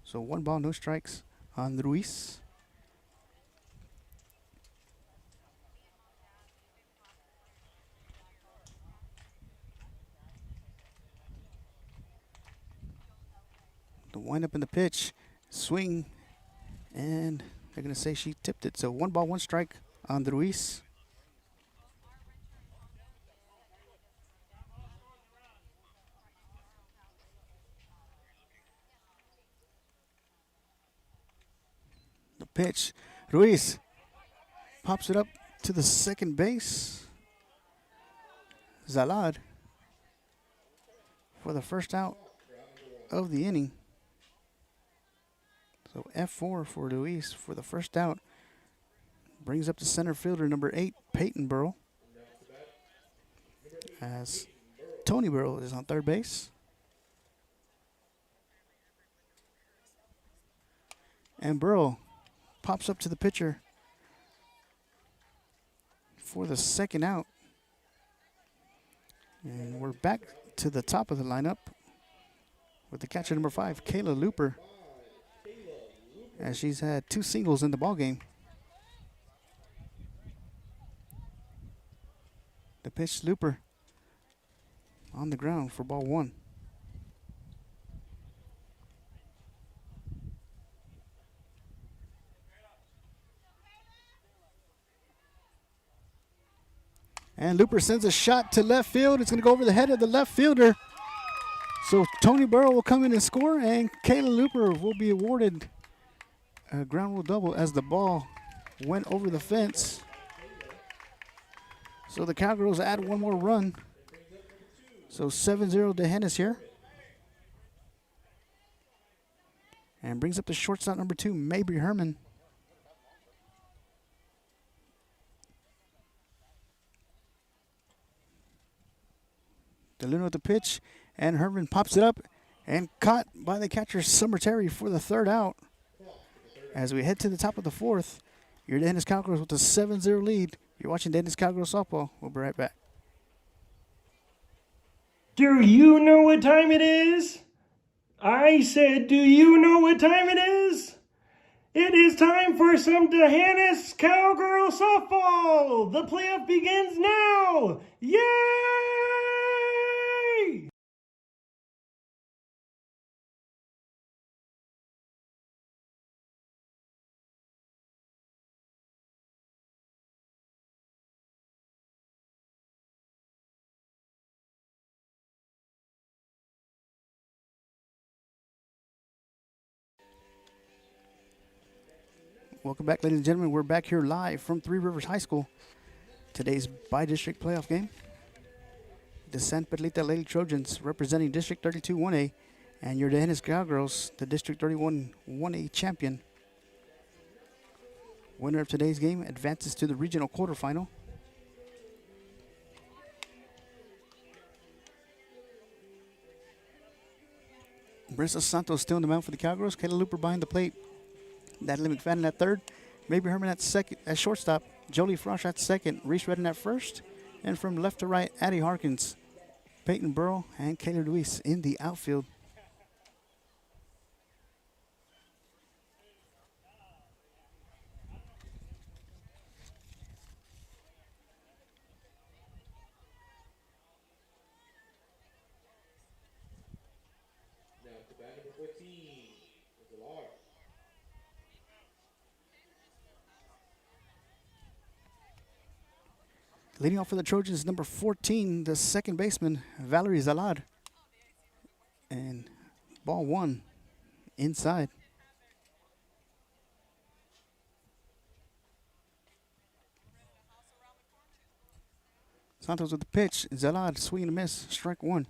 [SPEAKER 2] So 1 ball, no strikes on Ruiz. The windup in the pitch. Swing. And they're going to say she tipped it. So 1 ball, 1 strike on Ruiz. The pitch. Ruiz pops it up to the second base. Zalad for the first out of the inning. So F4 for Ruiz for the first out. Brings up the center fielder, number 8, Peyton Burrow. As Tony Burrow is on third base. And Burrow pops up to the pitcher for the second out. And we're back to the top of the lineup with the catcher, number 5, Kayla Looper, as she's had 2 singles in the ballgame. The pitch, Looper on the ground for ball 1. And Looper sends a shot to left field. It's going to go over the head of the left fielder. So Tony Burrow will come in and score, and Kayla Looper will be awarded a ground rule double as the ball went over the fence. So the Cowgirls add 1 more run. So 7-0 D'Hanis here. And brings up the shortstop, number 2, Mabry Herman. DeLuna with the pitch, and Herman pops it up and caught by the catcher, Summer Terry, for the third out. As we head to the top of the 4th, your D'Hanis Cowgirls with a 7-0 lead. You're watching D'Hanis Cowgirls softball. We'll be right back.
[SPEAKER 1] Do you know what time it is? I said, do you know what time it is? It is time for some D'Hanis Cowgirl softball. The playoff begins now. Yay!
[SPEAKER 2] Welcome back, ladies and gentlemen. We're back here live from Three Rivers High School. Today's bi-district playoff game. The San Perlita Lady Trojans representing District 32 1A, and your D'Hanis Cowgirls, the District 31 1A champion. Winner of today's game advances to the regional quarterfinal. Brisa Santos still in the mound for the Cowgirls. Kayla Looper behind the plate. Natalie McFadden at third. Maybe Herman at second, at shortstop. Jolie Frosch at second. Reese Redden at first. And from left to right, Addie Harkins, Peyton Burrow, and Kayla Luis in the outfield.
[SPEAKER 4] Now to bat number 14 is the Lars.
[SPEAKER 2] Leading off for the Trojans, number 14, the second baseman, Valerie Zalad. And ball one, inside. Santos with the pitch. Zalad, swing and a miss, strike one.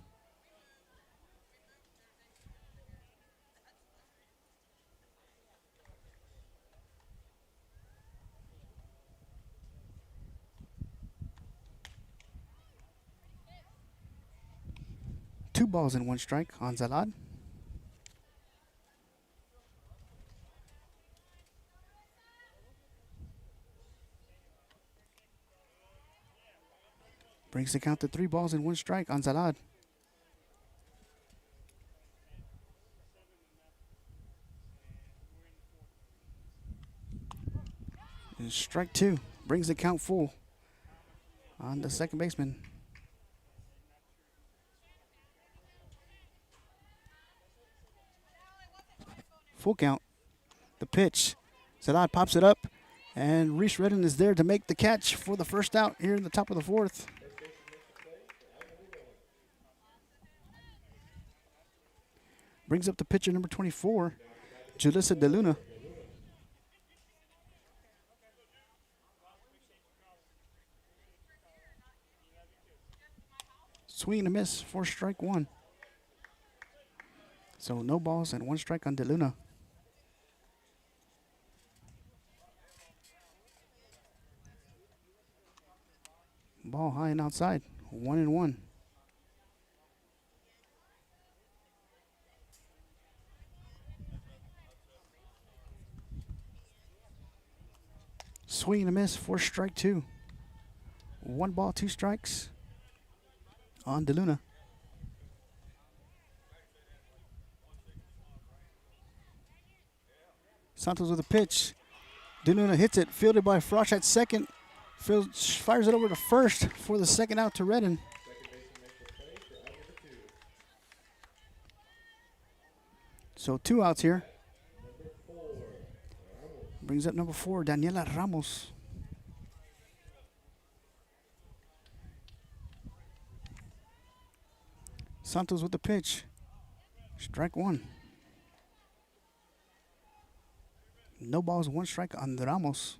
[SPEAKER 2] Two balls and one strike on Zalad. Brings the count to 3 balls and 1 strike on Zalad. And strike 2 brings the count full on the second baseman. Full count. The pitch. Zalad pops it up, and Reese Redden is there to make the catch for the first out here in the top of the 4th. Brings up the pitcher number 24, Julissa De Luna. Swing and a miss for strike 1. So no balls and 1 strike on De Luna. Ball high and outside, 1-1. Swing and a miss for strike 2. 1 ball, 2 strikes on De Luna. Santos with a pitch. De Luna hits it, fielded by Frosch at second. Fires it over to first for the second out to Redden. So 2 outs here. Brings up number 4, Daniela Ramos. Santos with the pitch. Strike 1. No balls, 1 strike on Ramos.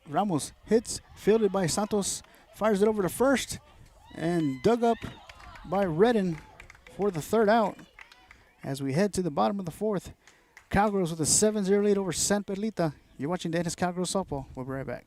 [SPEAKER 2] Ramos hits, fielded by Santos, fires it over to first, and dug up by Redden for the third out. As we head to the bottom of the 4th, Cowgirls with a 7-0 lead over San Perlita. You're watching D'Hanis Cowgirls softball. We'll be right back.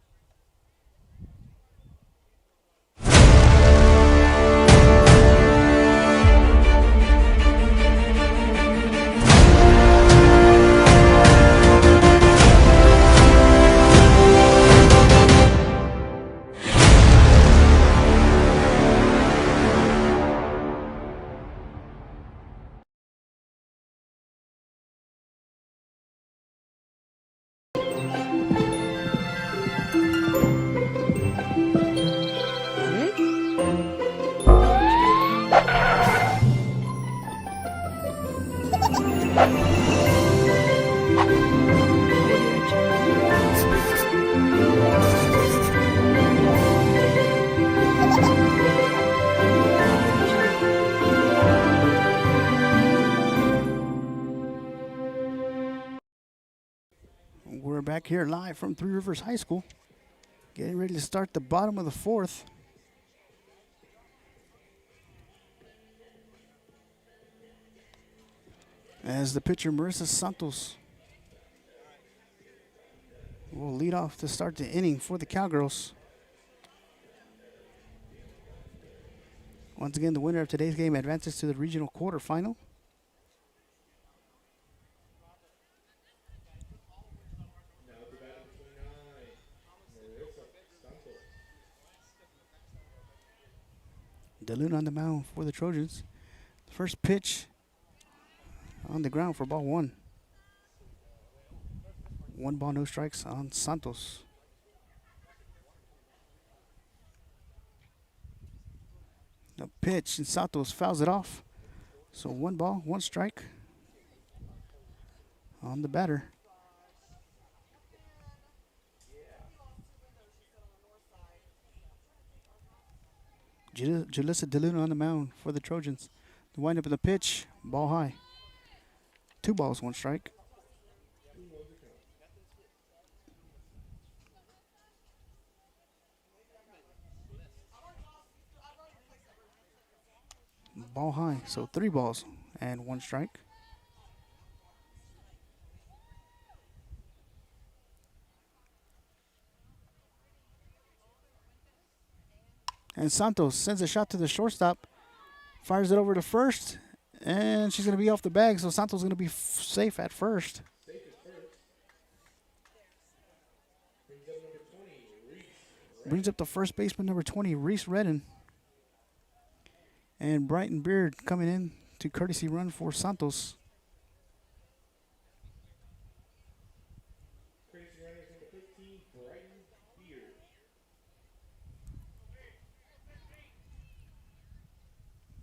[SPEAKER 2] We're back here live from Three Rivers High School. Getting ready to start the bottom of the fourth. As the pitcher, Marissa Santos, will lead off to start the inning for the Cowgirls. Once again, the winner of today's game advances to the regional quarterfinal.
[SPEAKER 4] Now to bat number 29, Marissa Santos.
[SPEAKER 2] DeLuna on the mound for the Trojans. The first pitch on the ground for ball one. 1 ball, no strikes on Santos. The pitch, and Santos fouls it off. So 1 ball, 1 strike on the batter. Jalissa DeLuna on the mound for the Trojans. The windup of the pitch, ball high. 2 balls, 1 strike. Ball high, so 3 balls and 1 strike. And Santos sends a shot to the shortstop, fires it over to first, and she's going to be off the bag, so Santos is going to be safe at first.
[SPEAKER 4] Safe at first. Brings up number 20, Reese.
[SPEAKER 2] Brings up the first baseman, number 20, Reese Redden. And Brighton Beard coming in to courtesy run for Santos.
[SPEAKER 4] Crazy runners number 15, Brighton Beard.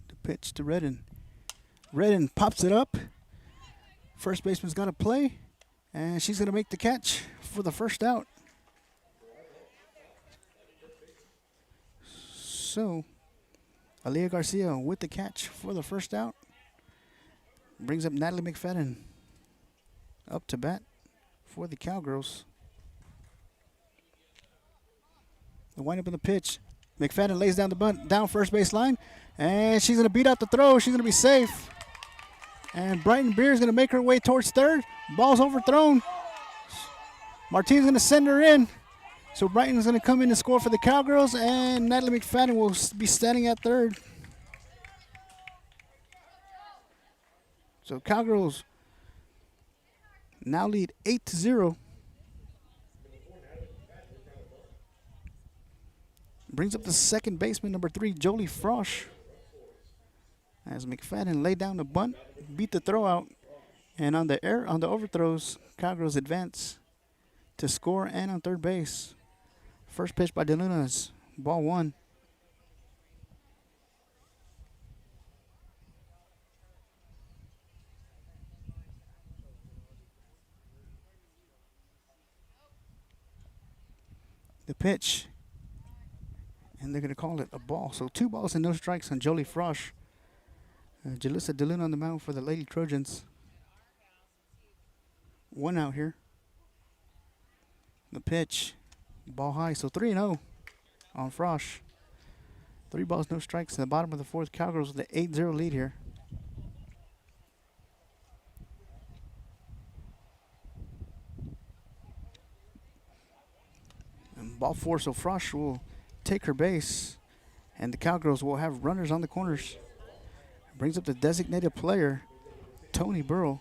[SPEAKER 2] The pitch to Redden. Redden pops it up. First baseman's got to play, and she's going to make the catch for the first out. So, Aaliyah Garcia with the catch for the first out. Brings up Natalie McFadden up to bat for the Cowgirls. The windup in the pitch. McFadden lays down the bunt, down first base line, and she's going to beat out the throw. She's going to be safe. And Brighton Beer is going to make her way towards third. Ball's overthrown. Martinez going to send her in. So Brighton's going to come in and score for the Cowgirls, and Natalie McFadden will be standing at third. So Cowgirls now lead 8-0. Brings up the second baseman, number 3, Jolie Frosch. As McFadden laid down the bunt, beat the throw out, and on the overthrows, Cowgirls advance to score and on third base. First pitch by DeLuna's ball 1. The pitch, and they're going to call it a ball. So 2 balls and no strikes on Jolie Frosch. Jalissa DeLuna on the mound for the Lady Trojans. 1 out here. The pitch, ball high, so 3-0 on Frosch. 3 balls, no strikes in the bottom of the fourth. Cowgirls with an 8-0 lead here. And ball 4, so Frosch will take her base, and the Cowgirls will have runners on the corners. Brings up the designated player, Tony Burrow.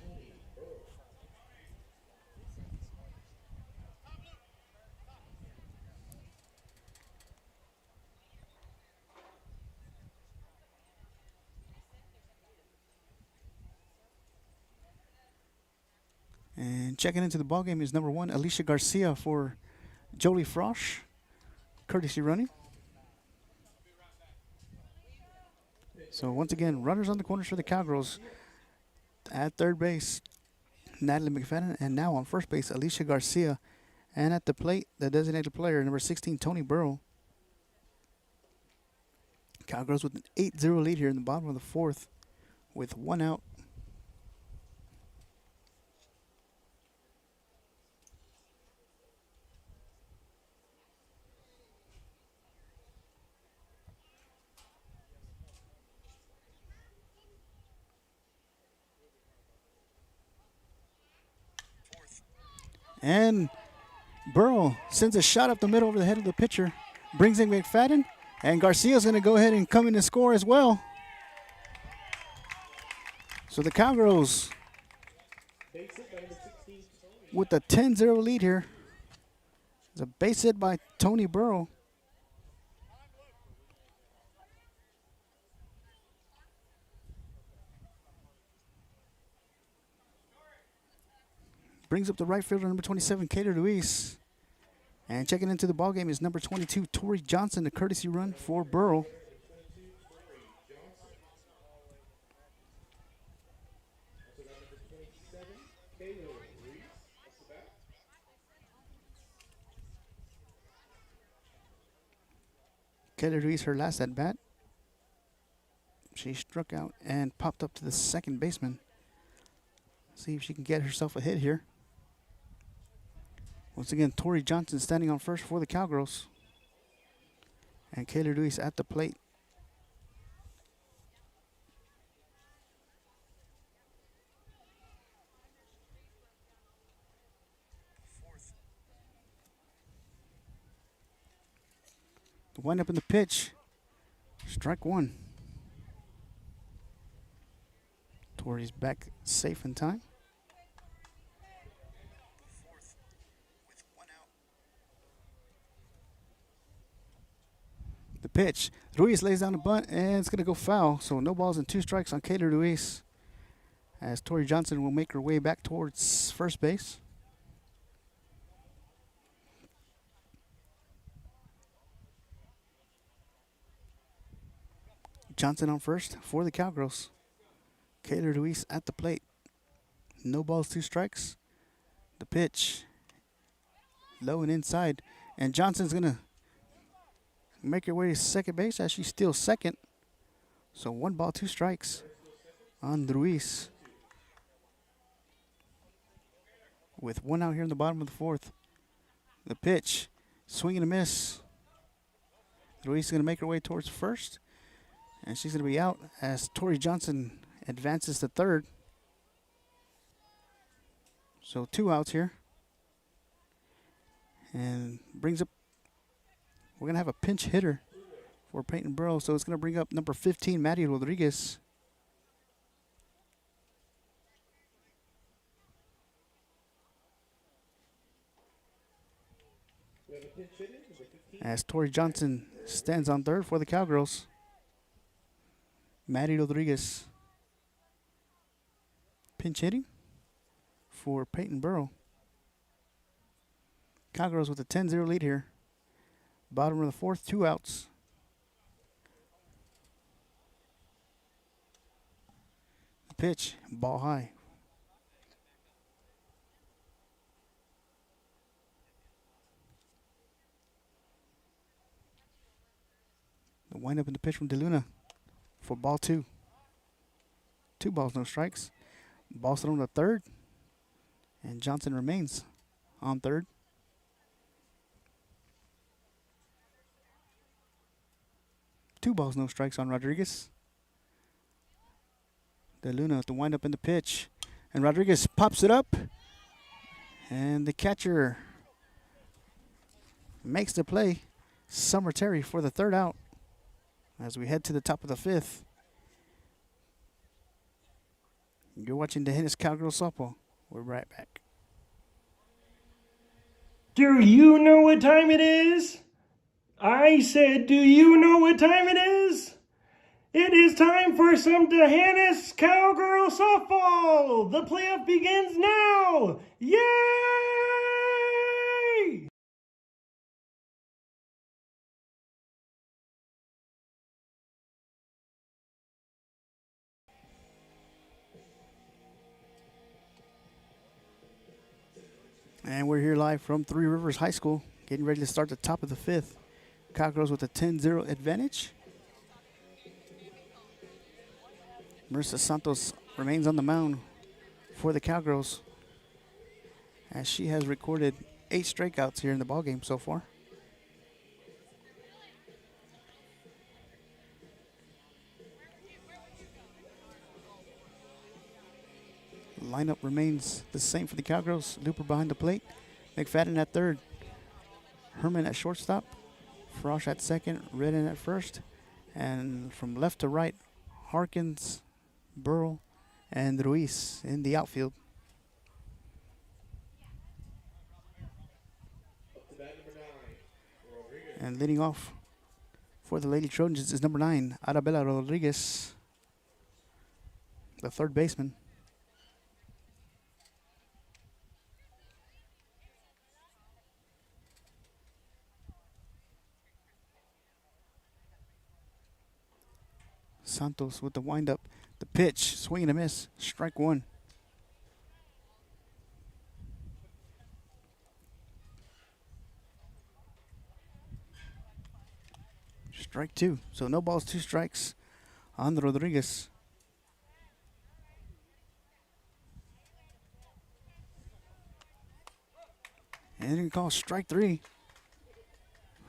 [SPEAKER 2] And checking into the ballgame is number 1, Alicia Garcia for Jolie Frosch, courtesy running. So once again, runners on the corners for the Cowgirls. At third base, Natalie McFadden, and now on first base, Alicia Garcia. And at the plate, the designated player, number 16, Tony Burrow. Cowgirls with an 8-0 lead here in the bottom of the fourth with 1 out. And Burrow sends a shot up the middle over the head of the pitcher. Brings in McFadden. And Garcia's going to go ahead and come in and score as well. So the Cowgirls with a 10-0 lead here. It's a base hit by Tony Burrow. Brings up the right fielder, number 27, Kater Luis. And checking into the ballgame is number 22, Tori Johnson, a courtesy run for Burrow. Kater Luis, her last at bat. She struck out and popped up to the second baseman. See if she can get herself a hit here. Once again, Tori Johnson standing on first for the Cowgirls. And Kayla Luis at the plate. The wind up in the pitch. Strike one. Tori's back safe in time. The pitch. Ruiz lays down the bunt, and it's going to go foul. So no balls and 2 strikes on Kayla Ruiz. As Tori Johnson will make her way back towards first base. Johnson on first for the Cowgirls. Kayla Ruiz at the plate. No balls, 2 strikes. The pitch. Low and inside. And Johnson's going to make her way to second base as she steals second. So 1 ball, 2 strikes on Ruiz. With 1 out here in the bottom of the 4th. The pitch. Swing and a miss. Ruiz is going to make her way towards first. And she's going to be out as Tori Johnson advances to third. So 2 outs here. And brings up, we're going to have a pinch hitter for Peyton Burrow. So it's going to bring up number 15, Maddie Rodriguez. As Tori Johnson stands on third for the Cowgirls. Maddie Rodriguez pinch hitting for Peyton Burrow. Cowgirls with a 10-0 lead here. Bottom of the 4th, 2 outs. The pitch, ball high. The wind up in the pitch from DeLuna for ball 2. 2 balls, no strikes. Ball thrown to third. And Johnson remains on third. Two balls, no strikes on Rodriguez. DeLuna to wind up in the pitch. And Rodriguez pops it up. And the catcher makes the play. Summer Terry for the 3rd out. As we head to the top of the 5th. You're watching the Hennis Cowgirls softball. We're right back.
[SPEAKER 1] Do you know what time it is? I said, do you know what time it is? It is time for some Hennis Cowgirl softball. The playoff begins now. Yay!
[SPEAKER 2] And we're here live from Three Rivers High School, getting ready to start the top of the 5th. Cowgirls with a 10-0 advantage. Marissa Santos remains on the mound for the Cowgirls, as she has recorded 8 strikeouts here in the ballgame so far. Lineup remains the same for the Cowgirls. Looper behind the plate. McFadden at third. Herman at shortstop. Frosch at second. Redden at first. And from left to right, Harkins, Burl, and Ruiz in the outfield.
[SPEAKER 4] Up to bat number 9, Rodriguez.
[SPEAKER 2] And leading off for the Lady Trojans is number 9, Arabella Rodriguez, the third baseman. Santos with the windup. The pitch, swing and a miss, strike one. Strike two. So no balls, 2 strikes on Rodriguez. And you can call strike 3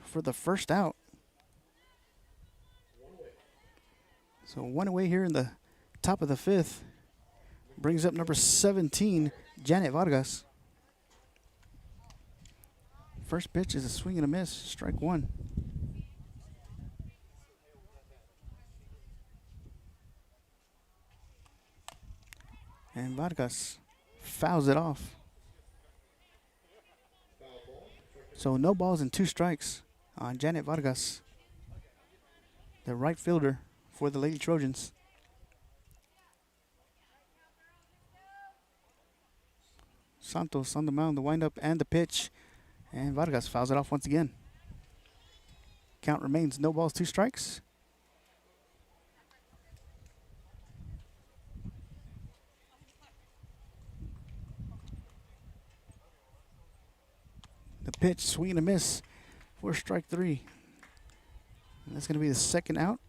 [SPEAKER 2] for the first out. So 1 away here in the top of the 5th. Brings up number 17, Janet Vargas. First pitch is a swing and a miss, strike 1. And Vargas fouls it off. So no balls and 2 strikes on Janet Vargas, the right fielder for the Lady Trojans. Santos on the mound, the windup and the pitch. And Vargas fouls it off once again. Count remains no balls, 2 strikes. The pitch, swing and a miss for strike 3. And that's going to be the second out.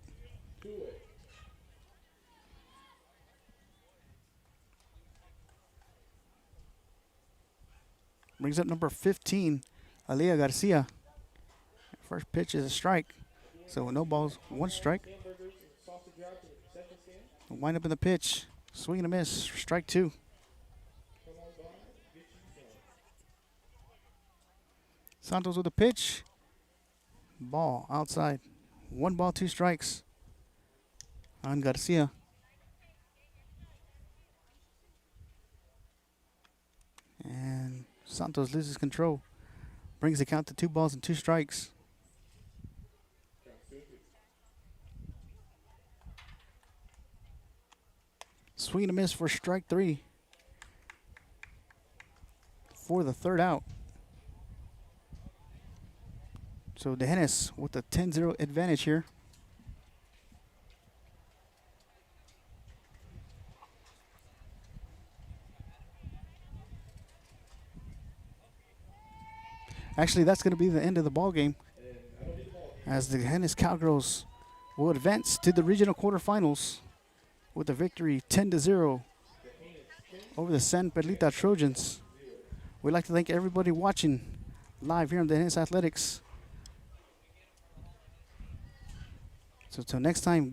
[SPEAKER 2] Brings up number 15, Aaliyah Garcia. First pitch is a strike. So no balls, 1 strike. Wind up in the pitch, swing and a miss, strike 2. Santos with a pitch. Ball outside. 1 ball, 2 strikes on Garcia. And Santos loses control. Brings the count to 2 balls and 2 strikes. Swing and a miss for strike 3 for the third out. So Dehennis with a 10-0 advantage here. Actually, that's going to be the end of the ball game, as the Dehennis Cowgirls will advance to the regional quarterfinals with a victory 10-0 over the San Perlita Trojans. We'd like to thank everybody watching live here on the Dehennis Athletics. So until next time.